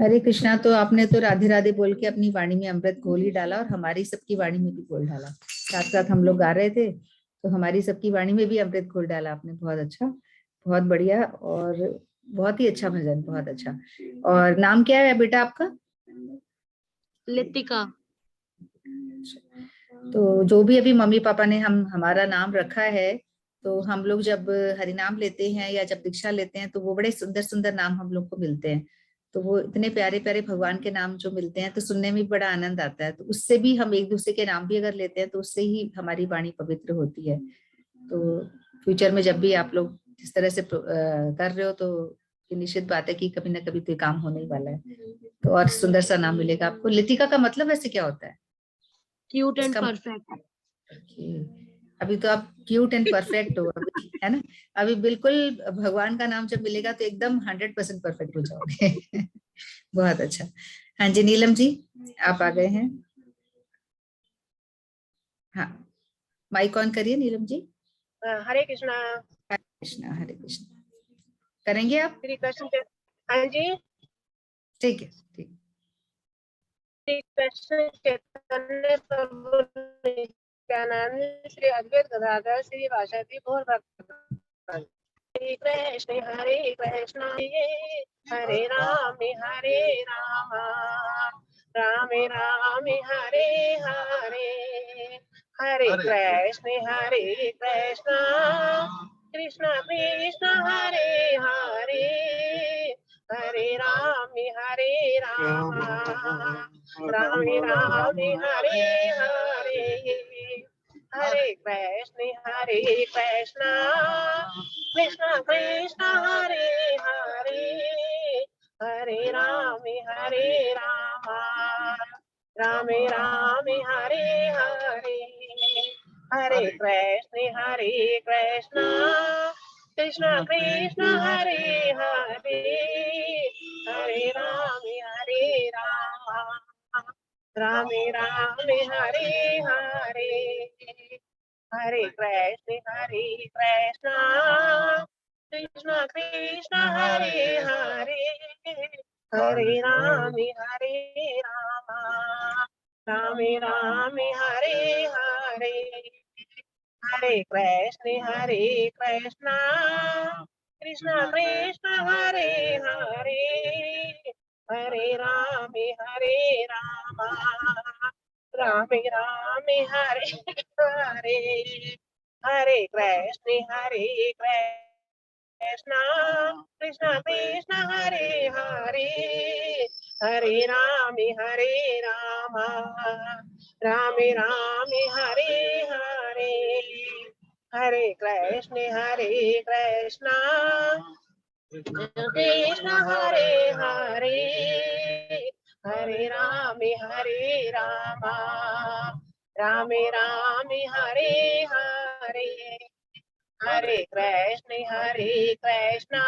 हरे कृष्णा। तो आपने तो राधे राधे बोल के अपनी वाणी में अमृत घोल ही डाला और हमारी सबकी वाणी में भी घोल डाला। साथ साथ हम लोग गा रहे थे तो हमारी सबकी वाणी में भी अमृत घोल डाला आपने। बहुत अच्छा, बहुत बढ़िया और बहुत ही अच्छा भजन, बहुत अच्छा। और नाम क्या है बेटा आपका? लितिका। तो जो भी अभी मम्मी पापा ने हमारा नाम रखा है, तो हम लोग जब हरिनाम लेते हैं या जब दीक्षा लेते हैं तो वो बड़े सुंदर सुंदर नाम हम लोग को मिलते हैं। तो वो इतने प्यारे प्यारे भगवान के नाम जो मिलते हैं तो सुनने में बड़ा आनंद आता है। तो उससे भी हम एक दूसरे के नाम भी अगर लेते हैं तो उससे ही हमारी वाणी पवित्र होती है। तो फ्यूचर में जब भी आप लोग इस तरह से कर रहे हो तो ये निश्चित बात है कि कभी ना कभी तो ये काम होने ही वाला है। तो और सुंदर सा नाम मिलेगा आपको। लितिका का मतलब वैसे क्या होता है? क्यूट एंड इसका परफेक्ट। अभी तो आप क्यूट एंड परफेक्ट हो अभी, है ना? अभी बिल्कुल भगवान का नाम जब मिलेगा तो एकदम 100% परफेक्ट हो जाओगे। बहुत अच्छा। हाँ जी नीलम जी, आप आ गए हैं। हाँ, माइक ऑन करिए नीलम जी। हरे कृष्णा। हरे कृष्णा, हरे कृष्णा। करेंगे आप? श्री कृष्ण। हाँ जी। ठीक है, ठीक। श्री कृष्ण चैतन्य प्रभु नित्यानंद श्री अद्वैत गदाधर श्री वासुदेव गौर भक्तवृंद। हरे कृष्ण हरे राम राम राम हरे हरे। हरे कृष्ण कृष्ण कृष्ण हरे हरे। हरे राम राम राम हरे हरे। हरे कृष्ण कृष्ण कृष्ण हरे हरे। हरे Ram Rame Rame Hare Hare, Hare Krishna Krishna Krishna Hare Hare, Hare Rame Rama, Rame Rame Hare Hare, Hare Krishna Krishna Krishna Hare Hare, Hare Rame Rama, Rame Rame Hare Hare, Hare Krishna Krishna Krishna Hare Hare, Hare Rame Rama, Rame Rame Hare Hare, Hare Krishna Krishna Krishna Hare Hare, Hare Rame Rama, Rame Rame Hare Hare, Hare Krishna Krishna Hare Hare, Hare Rame Rama, Rame Rame Hare Hare, Hare Krishna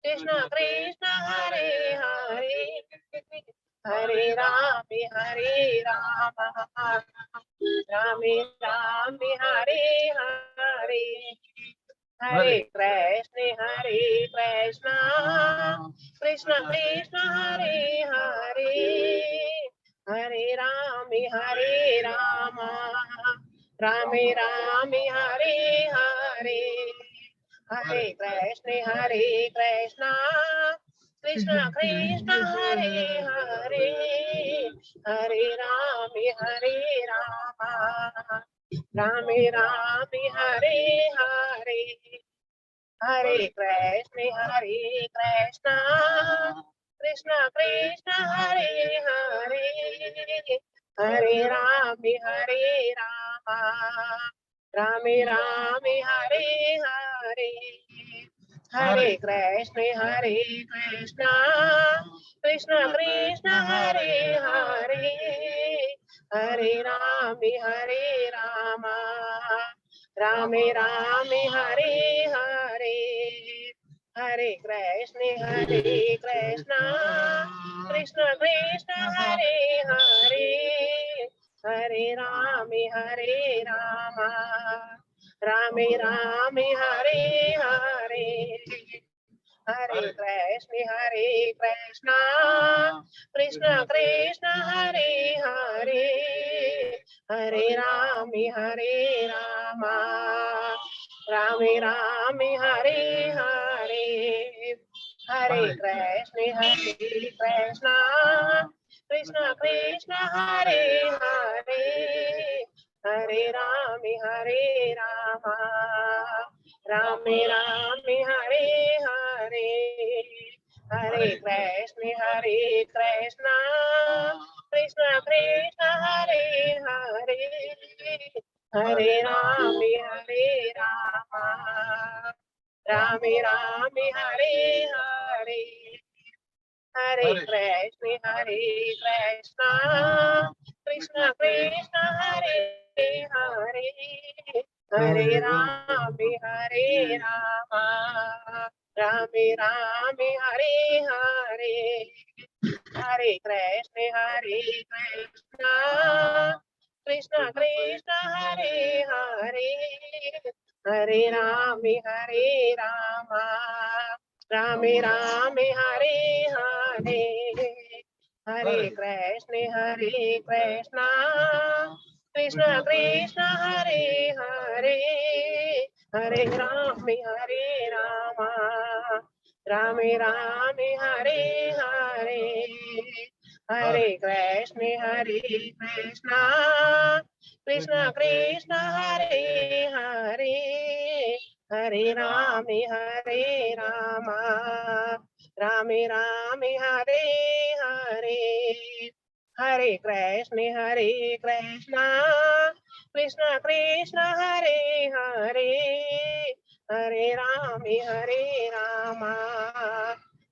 Krishna Krishna Hare Hare, Hare Rame Rama, Rame Rame Hare Hare, Hare Krishna Krishna Krishna Hare Hare, Hare Rame Rama, Rame Rame Hare Hare, Hare Krishna Krishna Krishna Hare Hare, Hare Rame Rama, Rame Rame Hare Hare, Hare Krishna Krishna Krishna Hare Hare, Hare Rame Rama, Rame Rame Hare Hare, Hare Krishna Krishna Krishna Hare Hare, Hare Rame Rama, Rame Rame Hare Hare, Hare Krishna Krishna Krishna Hare Hare, Hare Rame Rama, Rame Rame Hare Hare, Hare Krishna Krishna Krishna Hare Hare, Hare Rame Rama, Rame Rame Hare Hare, Hare Krishna Krishna Krishna Hare Hare, Hare Rame Rama, Rame Rame Hare Hare, Hare Krishna Krishna Krishna Hare Hare, Hare Rame Rama, Rame Rame Hare Hare, Hare Krishna Krishna Krishna Hare Hare, Hare Rame Rama, Rame Rame Hare Hare, Hare Krishna Krishna Krishna Hare Hare, Hare Rame Rama, Rame Rame Hare Hare, Hare Krishna Krishna Krishna Hare Hare, Hare Rame Rama, Rame Rame Hare Hare, Hare Krishna Krishna Krishna Hare Hare, Hare Rame Rama, Rame Rame Hare Hare, Hare Krishna Krishna Krishna Hare Hare, Hare Rame Rama,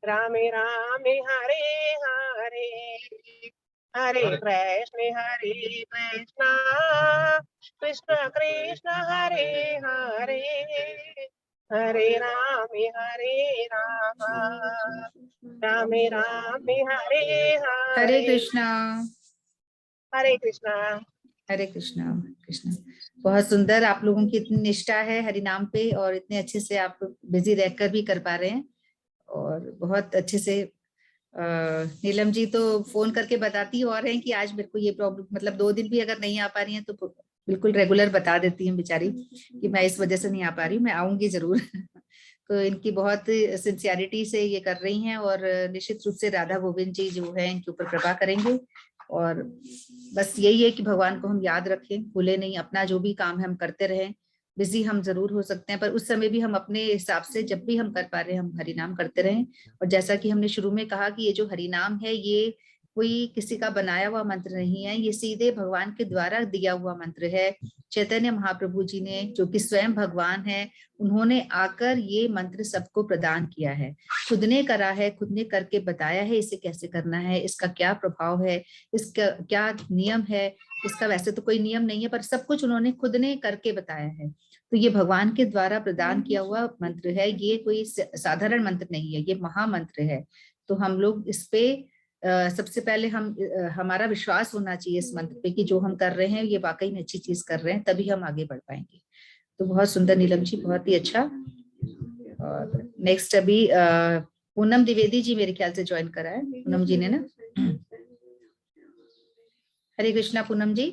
Rame Rame Hare हरे कृष्ण कृष्ण कृष्ण हरे हरे, हरे राम राम राम हरे हरे हरे। कृष्णा। हरे कृष्णा। हरे कृष्णा। कृष्णा। बहुत सुंदर, आप लोगों की इतनी निष्ठा है हरि नाम पे और इतने अच्छे से आप बिजी रहकर भी कर पा रहे हैं और बहुत अच्छे से। नीलम जी तो फोन करके बताती और हैं कि आज मेरे को ये प्रॉब्लम, मतलब 2 दिन भी अगर नहीं आ पा रही हैं तो बिल्कुल रेगुलर बता देती हैं बेचारी कि मैं इस वजह से नहीं आ पा रही हूँ, मैं आऊंगी जरूर। तो इनकी बहुत सिंसियरिटी से ये कर रही हैं और निश्चित रूप से राधा गोविंद जी जो है इनके ऊपर कृपा करेंगे। और बस यही है कि भगवान को हम याद रखें, भूले नहीं, अपना जो भी काम है हम करते रहें। बिजी हम जरूर हो सकते हैं पर उस समय भी हम अपने हिसाब से जब भी हम कर पा रहे हैं हम हरि नाम करते रहें। और जैसा कि हमने शुरू में कहा कि ये जो हरि नाम है ये कोई किसी का बनाया हुआ मंत्र नहीं है, ये सीधे भगवान के द्वारा दिया हुआ मंत्र है। चैतन्य महाप्रभु जी ने, जो कि स्वयं भगवान है, उन्होंने आकर ये मंत्र सबको प्रदान किया है। खुद ने करा है, खुद ने करके बताया है इसे कैसे करना है, इसका क्या प्रभाव है, इसका क्या नियम है। इसका वैसे तो कोई नियम नहीं है पर सब कुछ उन्होंने खुद ने करके बताया है। तो ये भगवान के द्वारा प्रदान किया हुआ मंत्र है, ये कोई साधारण मंत्र नहीं है, ये महामंत्र है। तो हम लोग इस पे सबसे पहले हमारा विश्वास होना चाहिए इस मंत्र पे कि जो हम कर रहे हैं ये वाकई में अच्छी चीज कर रहे हैं, तभी हम आगे बढ़ पाएंगे। तो बहुत सुंदर नीलम जी, बहुत ही अच्छा। और नेक्स्ट अभी पूनम द्विवेदी जी मेरे ख्याल से ज्वाइन करा है पूनम जी ने ना। हरे कृष्णा पूनम जी।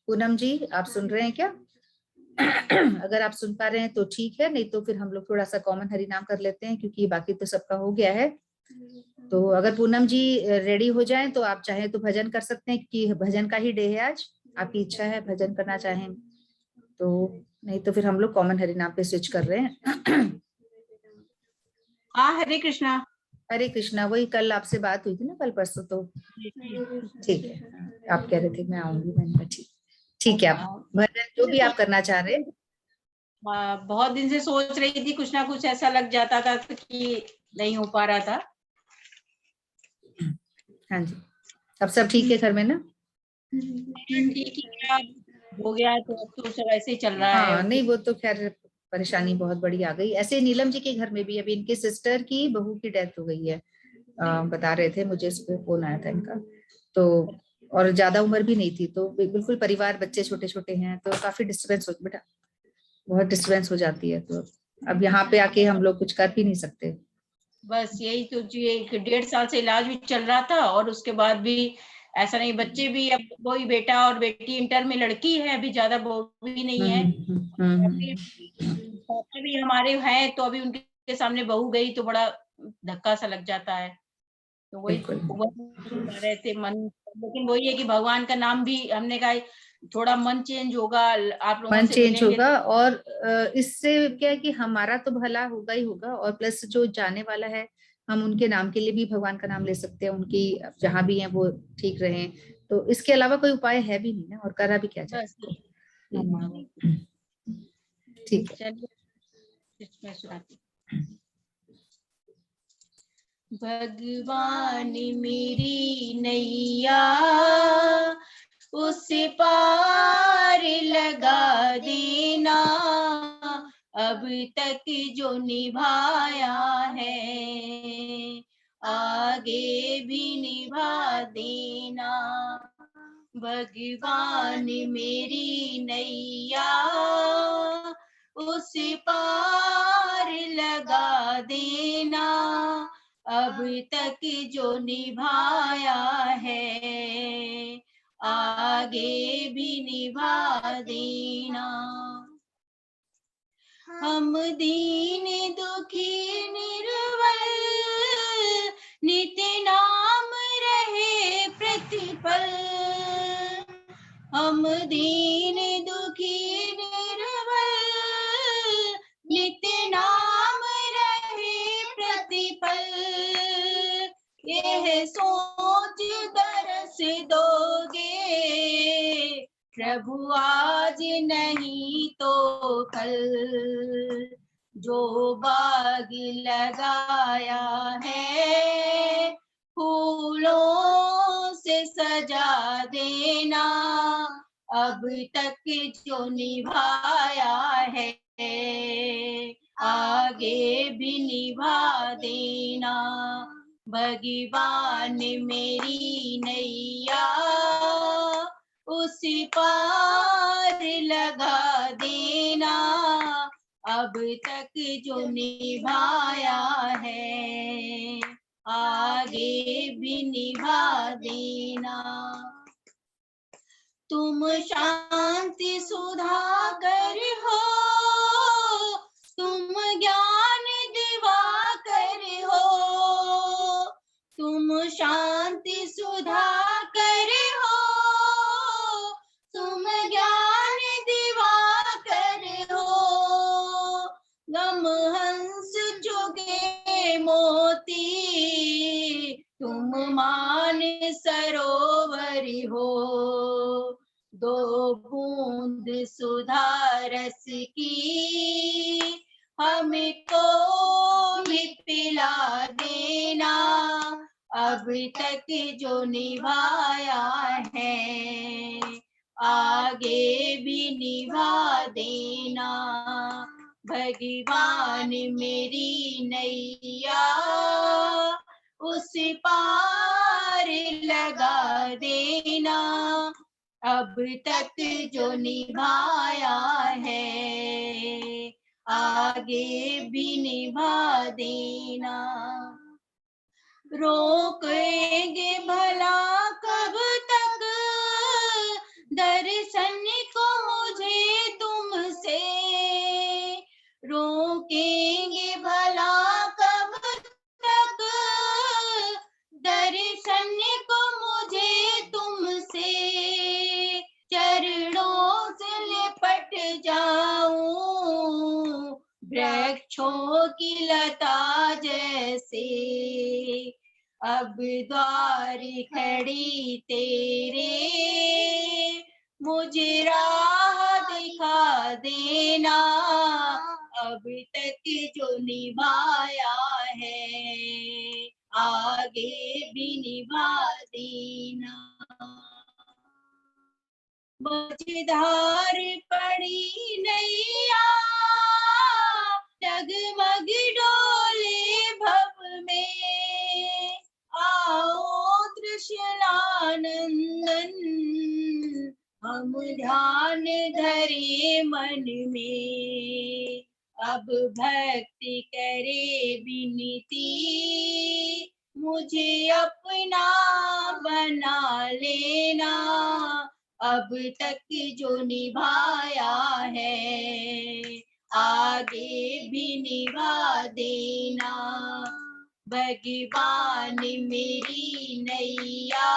पूनम जी आप सुन रहे हैं क्या? अगर आप सुन पा रहे हैं तो ठीक है, नहीं तो फिर हम लोग थोड़ा सा कॉमन हरि नाम कर लेते हैं क्योंकि बाकी तो सबका हो गया है। तो अगर पूनम जी रेडी हो जाएं तो आप चाहें तो भजन कर सकते हैं कि भजन का ही डे है आज, आपकी इच्छा है भजन करना चाहें तो, नहीं तो फिर हम लोग कॉमन हरि नाम पे स्विच कर रहे हैं। हाँ हरे कृष्णा। हरे कृष्णा, वही कल आपसे बात हुई थी ना, कल परसों, तो ठीक है। आप कह रहे थे मैं आऊंगी, मैंने कहा ठीक ठीक है, आप भजन जो भी आप करना चाह रहे हैं। बहुत दिन से सोच रही थी, कुछ ना कुछ ऐसा लग जाता था कि नहीं हो पा रहा था। हाँ जी, अब सब ठीक है घर में ना? ठीक ही क्या हो गया है, तो अब तो सब ऐसे ही चल रहा है। हाँ नहीं, वो तो खैर परेशानी बहुत बड़ी आ गई। ऐसे नीलम जी के घर में भी अभी इनके सिस्टर की बहू की डेथ हो गई है, बता रहे थे मुझे, इस पे फोन आया था इनका। तो और ज्यादा उम्र भी नहीं थी, तो बिल्कुल परिवार, बच्चे छोटे छोटे हैं तो काफी डिस्टर्बेंस हो, बेटा बहुत डिस्टर्बेंस हो जाती है। तो अब यहाँ पे आके हम लोग कुछ कर भी नहीं सकते। बस यही तो जी, 1.5 साल से इलाज भी चल रहा था और उसके बाद भी ऐसा नहीं, बच्चे भी अब वही बेटा और बेटी, इंटर में लड़की है, अभी ज्यादा वो भी नहीं है। पापा भी हमारे हैं तो अभी उनके सामने बहू गई तो बड़ा धक्का सा लग जाता है। तो वही बता रहे थे मन, लेकिन वही है कि भगवान का नाम भी, हमने कहा थोड़ा मन चेंज होगा, आप लोगों मन से चेंज मिलेंगे होगा और इससे क्या है कि हमारा तो भला होगा ही होगा, और प्लस जो जाने वाला है हम उनके नाम के लिए भी भगवान का नाम ले सकते हैं, उनकी जहां भी है वो ठीक रहे। तो इसके अलावा कोई उपाय है भी नहीं ना, और करा भी क्या जाए। ठीक है, चलिए सुनाती। भगवान मेरी नैया उस पार लगा देना, अब तक जो निभाया है आगे भी निभा देना। भगवान मेरी नैया उस पार लगा देना, अब तक जो निभाया है आगे भी निभा देना। हम दीन दुखी निर्बल नित्य नाम रहे प्रतिपल, हम दीन दुखी निर्बल नित्य नाम रहे प्रतिपल, यह सोच दरस दोगे प्रभु आज नहीं तो कल, जो बाग लगाया है फूलों से सजा देना, अब तक जो निभाया है आगे भी निभा देना। भगवान मेरी नैया उसी पार लगा देना, अब तक जो निभाया है आगे भी निभा देना। तुम शांति सुधाकर हो, तुम ज्ञान दिवाकर हो, तुम शांति सुधाकर हो, तुम ज्ञान दिवाकर हो, गम हंस चुके मोती, तुम मान सरोवर हो, दो बूंद सुधा रस की हमको भी पिला देना, अब तक जो निभाया है आगे भी निभा देना। भगवान मेरी नैया उस पार लगा देना, अब तक जो निभाया है आगे भी निभा देना। रोकेंगे भला कब तक दर्शन को मुझे तुमसे, रोकेंगे भला कब तक दर्शन को मुझे तुमसे, चरणों से लिपट जाऊं वृक्षों की लता जैसे, अब द्वार खड़ी तेरे मुझे राह दिखा देना, अब तक जो निभाया है आगे भी निभा देना। मझधार पड़ी नैया डगमग डोले भव में, आओ तृष्णानंदन हम ध्यान धरे मन में, अब भक्ति करे विनती मुझे अपना बना लेना, अब तक जो निभाया है आगे भी निभा देना। भगवान मेरी नैया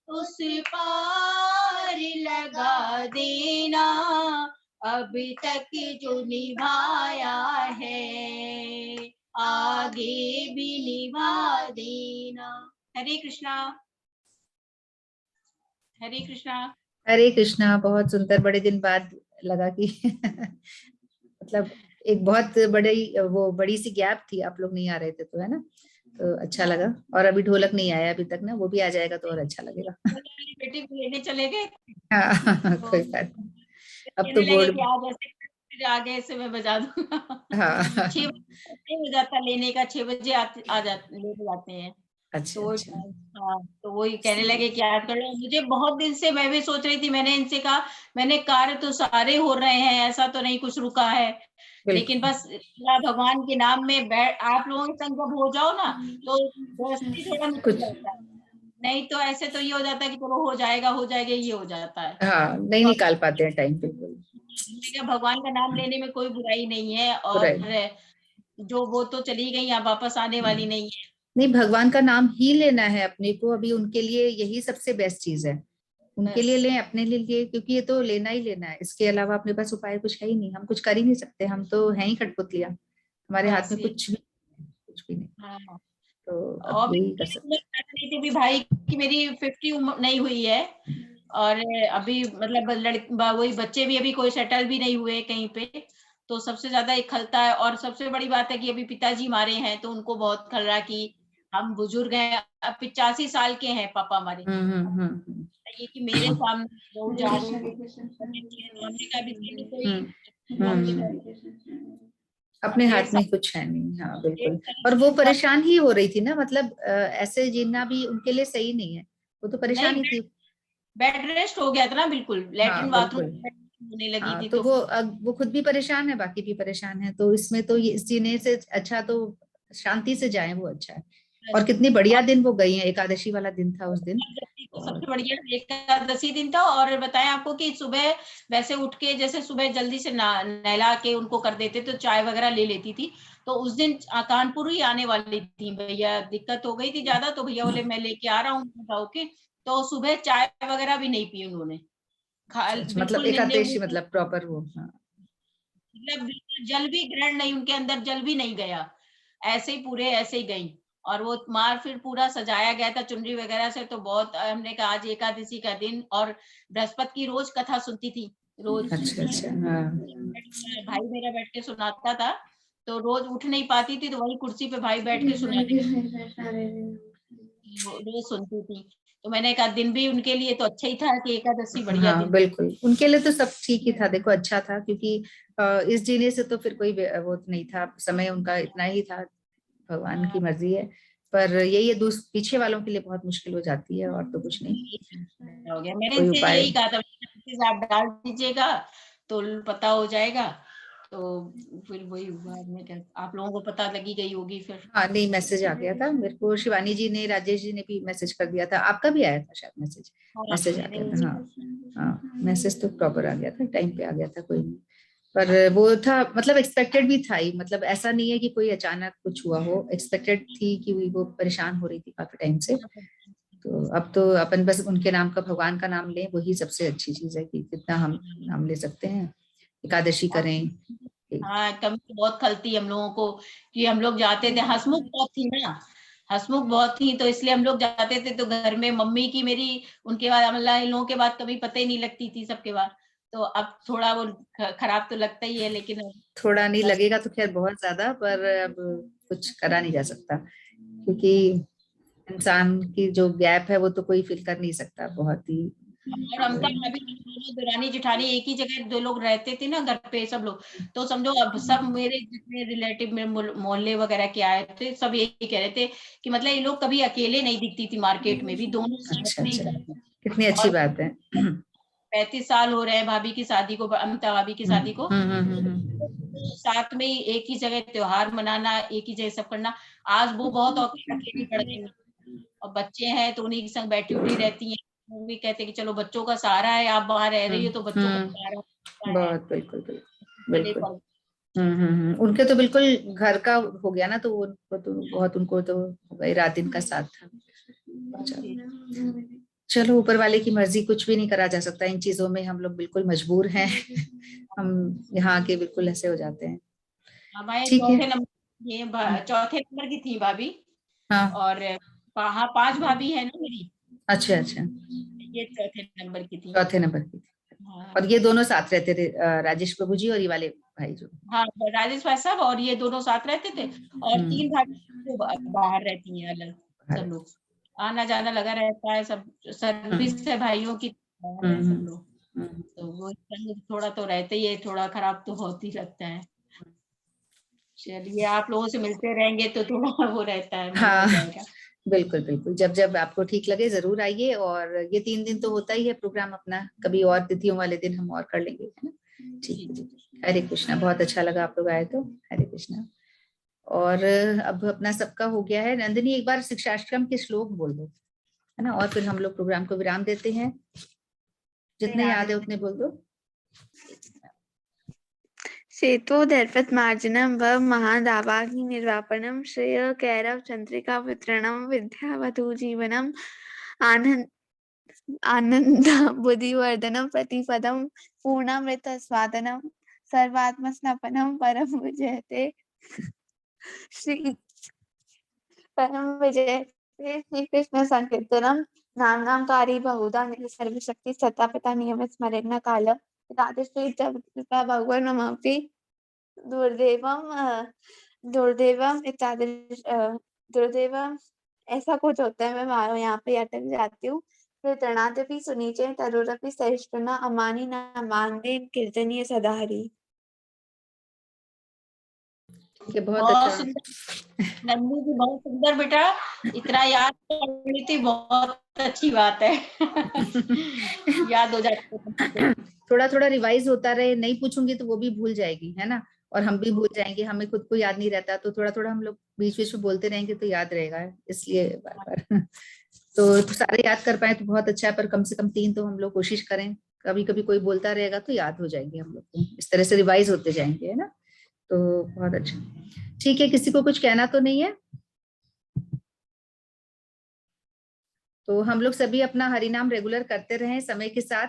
उस पार लगा देना, अब तक जो निभाया है आगे भी निभा देना। हरे कृष्णा। हरे कृष्णा। हरे कृष्णा। बहुत सुंदर। बड़े दिन बाद लगा कि मतलब एक बहुत बड़ी सी गैप थी, आप लोग नहीं आ रहे थे तो, है ना, तो अच्छा लगा। और अभी ढोलक नहीं आया अभी तक ना, वो भी आ जाएगा तो और अच्छा लगेगा। बेटे को लेने चले गए। हाँ कोई बात नहीं, अब तो बोर्ड आगे से मैं बजा दूंगा। हाँ 6 बजे हो जाता लेने का, 6 बजे आ जाते लेके जाते हैं। अच्छा, तो अच्छा। हाँ, तो वही कहने लगे कि याद कर लो। मुझे बहुत दिन से मैं भी सोच रही थी, मैंने इनसे कहा, मैंने कार्य तो सारे हो रहे हैं, ऐसा तो नहीं कुछ रुका है, लेकिन बस भगवान के नाम में बैठ आप लोगों के संग जब हो जाओ ना तो थोड़ा निकल जाता है, नहीं तो ऐसे तो ये हो जाता है कि चलो हो जाएगा ये हो जाता है। हाँ, नहीं निकाल पाते हैं टाइम। बिल्कुल भगवान का नाम लेने में कोई बुराई नहीं है, और जो वो तो चली गई, यहाँ वापस आने वाली नहीं है। नहीं, भगवान का नाम ही लेना है अपने को, अभी उनके लिए यही सबसे बेस्ट चीज है। उनके लिए लें, अपने लिए, क्योंकि ये तो लेना ही लेना है। इसके अलावा अपने पास उपाय कुछ है ही नहीं, हम कुछ कर ही नहीं सकते, हम तो हैं ही कठपुतलियां, हमारे हाथ में कुछ भी नहीं। हाँ। तो अब यही कर सकते। भी भाई की मेरी 50 उम्र नहीं हुई है, और अभी मतलब वही बच्चे भी अभी कोई सेटल भी नहीं हुए कहीं पे, तो सबसे ज्यादा एक खलता है। और सबसे बड़ी बात है कि अभी पिताजी हमारे हैं तो उनको बहुत खल रहा कि हम बुजुर्ग हैं, अब 85 साल के हैं पापा हमारे, ये कि मेरे सामने वो जा रहे हैं, हमने कहा अभी नहीं कोई अपने हाथ में कुछ है नहीं। हाँ बिल्कुल। और वो परेशान ही हो रही थी ना, मतलब ऐसे जीना भी उनके लिए सही नहीं है, वो तो परेशान ही थी। बेड रेस्ट हो गया था ना बिल्कुल, लेटरिन बाथरूम होने लगी हाँ, थी। तो वो खुद भी परेशान है, बाकी भी परेशान है, तो इसमें तो ये इस जीने से अच्छा तो शांति से जाए वो अच्छा है। और कितनी बढ़िया दिन वो गई है, एकादशी वाला दिन था उस दिन। सबसे बढ़िया एकादशी दिन था। और बताएं आपको कि सुबह वैसे उठ के जैसे सुबह जल्दी से नहला के उनको कर देते तो चाय वगैरह ले लेती थी। तो उस दिन कानपुर ही आने वाली थी, भैया दिक्कत हो गई थी ज्यादा, तो भैया बोले मैं लेके आ रहा हूँ के, तो सुबह चाय वगैरह भी नहीं पी उन्होंने। मतलब एकादशी मतलब प्रॉपर वो। हाँ। मतलब बिल्कुल जल भी ग्रहण नहीं, उनके अंदर जल भी नहीं गया, ऐसे ही पूरे ऐसे ही गई। और वो मार फिर पूरा सजाया गया था चुनरी वगैरह से, तो बहुत हमने कहा आज एकादशी का दिन। और बृहस्पति की रोज कथा सुनती थी रोज। अच्छा अच्छा। हाँ। भाई मेरा बैठ के सुनाता था, तो रोज उठ नहीं पाती थी तो वही कुर्सी पे भाई बैठ के सुनाते, रोज सुनती थी। तो मैंने कहा दिन भी उनके लिए तो अच्छा ही था कि एकादशी बढ़िया हाँ दिन। बिल्कुल, उनके लिए तो सब ठीक ही था, देखो अच्छा था, क्योंकि इस जीने से तो फिर कोई वो नहीं था, समय उनका इतना ही था, भगवान की मर्जी है। पर यही है, पीछे वालों के लिए बहुत मुश्किल हो जाती है, और तो कुछ नहीं, हो गया। मैंने कोई इनसे उपाय। यही कहा था आप डाल दीजिएगा तो पता हो जाएगा। तो फिर वही हुआ, मैं क्या आप लोगों को पता लगी गई होगी फिर। हाँ नहीं, मैसेज आ गया था मेरे को, शिवानी जी ने, राजेश जी ने भी मैसेज कर दिया था, आपका भी आया था शायद मैसेज। मैसेज आ गया था। हाँ हाँ, मैसेज तो प्रॉपर आ गया था, टाइम पे आ गया था, कोई नहीं। पर वो था, मतलब एक्सपेक्टेड भी था ही, मतलब ऐसा नहीं है कि कोई अचानक कुछ हुआ हो, एक्सपेक्टेड थी कि वो परेशान हो रही थी काफी टाइम से। तो अब तो अपन बस उनके नाम का, भगवान का नाम लें, वही सबसे अच्छी चीज है कि जितना हम नाम ले सकते हैं, एकादशी करें। हाँ कमी तो बहुत खलती हम लोगों को कि हम लोग जाते थे, हंसमुख बहुत थी ना, हंसमुख बहुत थी, तो इसलिए हम लोग जाते थे तो घर में मम्मी की मेरी उनके बाद मतलब इन लोगों के बाद कभी पता ही नहीं लगती थी सबके बाद। तो अब थोड़ा वो खराब तो लगता ही है, लेकिन थोड़ा नहीं लगेगा तो खैर बहुत ज्यादा, पर अब कुछ करा नहीं जा सकता, क्योंकि इंसान की जो गैप है वो तो कोई फिल कर नहीं सकता, बहुत ही। और हम तो अभी दुरानी जेठानी एक ही जगह दो लोग रहते थे ना घर पे सब लोग, तो समझो अब सब मेरे जितने रिलेटिव में मोहल्ले वगैरह के आए थे सब यही कह रहे थे कि मतलब ये लोग कभी अकेले नहीं दिखती थी, मार्केट में भी दोनों साथ अच्छा में ही अच्छा, जाते। कितनी अच्छी और बात है। 35 साल हो रहे हैं भाभी की शादी को, अमिता भाभी की शादी को, साथ में ही एक ही जगह त्योहार मनाना, एक ही जगह सब करना। आज वो बहुत अकेली पड़ गई और बच्चे हैं तो उन्हीं के संग बैठी उठी रहती हैं। वो भी कहते हैं कि चलो बच्चों का सहारा है, आप वहां रह रही हो तो बच्चों का सहारा है। बहुत, बिल्कुल बिल्कुल बिल्कुल। उनके तो बिल्कुल घर का हो गया ना, तो उनको तो बहुत, उनको तो हो गई, रात दिन का साथ था। चलो ऊपर वाले की मर्जी, कुछ भी नहीं करा जा सकता इन चीजों में, हम लोग बिल्कुल मजबूर हैं। हम यहाँ के बिल्कुल ऐसे हो जाते हैं। हमारे ठीक है। चौथे नंबर की थी भाभी। हाँ। और हाँ 5 भाभी है ना मेरी, अच्छा अच्छा, ये चौथे नंबर की थी। चौथे नंबर की थी। हाँ और ये दोनों साथ रहते थे, राजेश प्रभु जी और ये वाले भाई जो। हाँ राजेश भाई साहब और ये दोनों साथ रहते थे। और 3 भाभी जो बाहर रहती हैं अलग, सब लोग आना जाना लगा रहता है, सब सर्विस है भाइयों की, बाहर है सब लोग। तो वो थोड़ा तो रहते ही है, थोड़ा खराब तो होती ही लगता है। चलिए आप लोगों से मिलते रहेंगे तो थोड़ा वो रहता है, मन हाँ हो जाएगा। बिल्कुल बिल्कुल, जब जब आपको ठीक लगे जरूर आइए, और ये 3 दिन तो होता ही है प्रोग्राम अपना, कभी और तिथियों वाले दिन हम और कर लेंगे, है ना। ठीक है जी। हरे कृष्णा, बहुत अच्छा लगा आप लोग आए तो, हरे कृष्णा। और अब अपना सबका हो गया है, नंदिनी एक बार शिक्षाश्रम के श्लोक बोल दो, है ना, और फिर हम लोग प्रोग्राम को विराम देते हैं, जितने याद है उतने बोल दो। सेतोदर्पतमार्जनं व महादावाग्नि निर्वापनं श्रेय कैरव चंद्रिका वितरणं विद्यावधू जीवनम् आनंद बुद्धिवर्धनं प्रतिपदं पूर्णामृतस्वादनं सर्वात्मस्नपनं परम विजयते श्री परम विजयते श्री कृष्ण संकीर्तनम नामकारी बहुधा सर्वशक्ति सत्ता पिता नियमित स्मरण काल राधे श्री भगवान नमः। दुर्दैवम इत्यादि दुर्दैवम ऐसा कुछ होता है। मैं यहाँ पे अटक जाती हूँ। फिर तृणादपि सुनीचे तरुरपि सहिष्णुना अमानी न मानदे कीर्तनीय सदा हरि। कि बहुत बहुत अच्छा। सुंदर नंदू जी, बहुत सुंदर बेटा, इतना याद कर रही थी, बहुत अच्छी बात है। याद हो जाता है। थोड़ा थोड़ा रिवाइज होता रहे, नहीं पूछूंगी तो वो भी भूल जाएगी, है ना, और हम भी भूल जाएंगे, हमें खुद को याद नहीं रहता, तो थोड़ा थोड़ा हम लोग बीच बीच में बोलते रहेंगे तो याद रहेगा, इसलिए बार बार। तो सारे याद कर पाए तो बहुत अच्छा है, पर कम से कम 3 तो हम लोग कोशिश करें। कभी कभी कोई बोलता रहेगा तो याद हो जाएंगे हम लोग को, इस तरह से रिवाइज होते जाएंगे, है ना। तो बहुत अच्छा, ठीक है। किसी को कुछ कहना तो नहीं है? तो हम लोग सभी अपना हरिनाम रेगुलर करते रहें समय के साथ।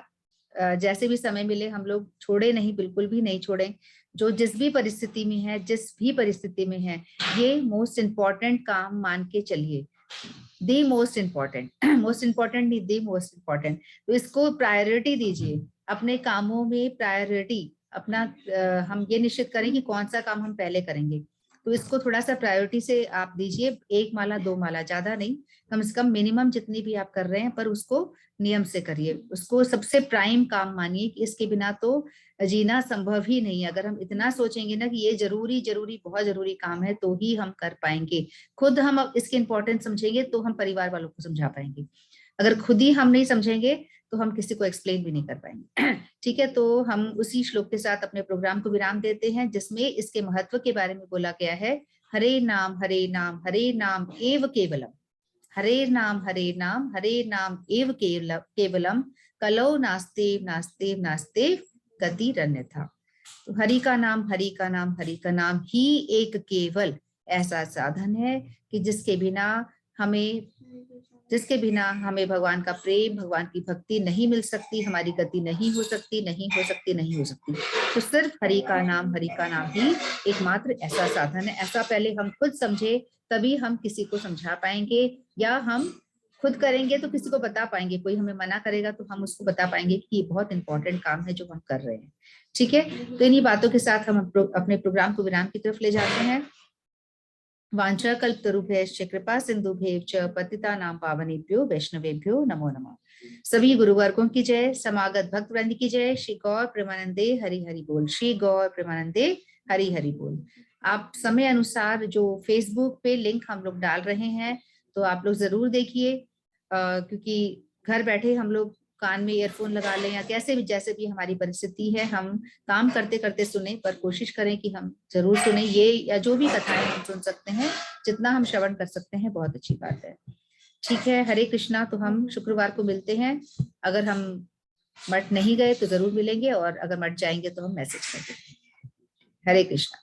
जैसे भी समय मिले हम लोग छोड़े नहीं, बिल्कुल भी नहीं छोड़े। जो जिस भी परिस्थिति में है, जिस भी परिस्थिति में है, ये मोस्ट इम्पॉर्टेंट काम मान के चलिए। दी मोस्ट इम्पॉर्टेंट नहीं, दी मोस्ट इम्पॉर्टेंट। तो इसको प्रायोरिटी दीजिए, अपने कामों में प्रायोरिटी अपना। हम ये निश्चित करें कि कौन सा काम हम पहले करेंगे, तो इसको थोड़ा सा प्रायोरिटी से आप दीजिए। 1 माला 2 माला, ज्यादा नहीं, कम से कम मिनिमम जितनी भी आप कर रहे हैं, पर उसको नियम से करिए, उसको सबसे प्राइम काम मानिए कि इसके बिना तो जीना संभव ही नहीं है। अगर हम इतना सोचेंगे ना कि ये जरूरी जरूरी बहुत जरूरी काम है, तो ही हम कर पाएंगे। खुद हम इसकी इंपॉर्टेंस समझेंगे तो हम परिवार वालों को समझा पाएंगे। अगर खुद ही हम नहीं समझेंगे तो हम किसी को एक्सप्लेन भी नहीं कर पाएंगे। ठीक है, तो हम उसी श्लोक के साथ अपने प्रोग्राम को विराम देते हैं, जिसमें इसके महत्व के बारे में बोला गया है। हरे नाम हरे नाम एव केवलम, हरे नाम एव केवलम, कलो नास्तेव नास्तेव नास्तेव गति अन्यथा। तो हरि का नाम ही एक केवल ऐसा साधन है कि जिसके बिना हमें भगवान का प्रेम, भगवान की भक्ति नहीं मिल सकती, हमारी गति नहीं हो सकती। तो सिर्फ हरि का नाम ही एकमात्र ऐसा साधन है। ऐसा पहले हम खुद समझे, तभी हम किसी को समझा पाएंगे, या हम खुद करेंगे तो किसी को बता पाएंगे। कोई हमें मना करेगा तो हम उसको बता पाएंगे कि ये बहुत इंपॉर्टेंट काम है जो हम कर रहे हैं। ठीक है, तो इन्हीं बातों के साथ हम अपने प्रोग्राम को विराम की तरफ ले जाते हैं। वांछा कल्पतरुभ्यश्च कृपा सिंधुभ्यश्च पतितानां पावनेभ्यो वैष्णवेभ्यो नमो नमः। सभी गुरुवर्गों की जय, समागत भक्त वृंद की जय। श्री गौर प्रेमानंदे हरि हरि बोल, श्री गौर प्रेमानंदे हरि हरि बोल। आप समय अनुसार जो फेसबुक पे लिंक हम लोग डाल रहे हैं, तो आप लोग जरूर देखिए, क्योंकि घर बैठे हम लोग कान में ईयरफोन लगा लें या कैसे भी, जैसे भी हमारी परिस्थिति है, हम काम करते करते सुने, पर कोशिश करें कि हम जरूर सुने। ये या जो भी कथाएं हम सुन सकते हैं, जितना हम श्रवण कर सकते हैं, बहुत अच्छी बात है। ठीक है, हरे कृष्णा। तो हम शुक्रवार को मिलते हैं। अगर हम मठ नहीं गए तो जरूर मिलेंगे, और अगर मठ जाएंगे तो हम मैसेज कर देंगे। हरे कृष्णा।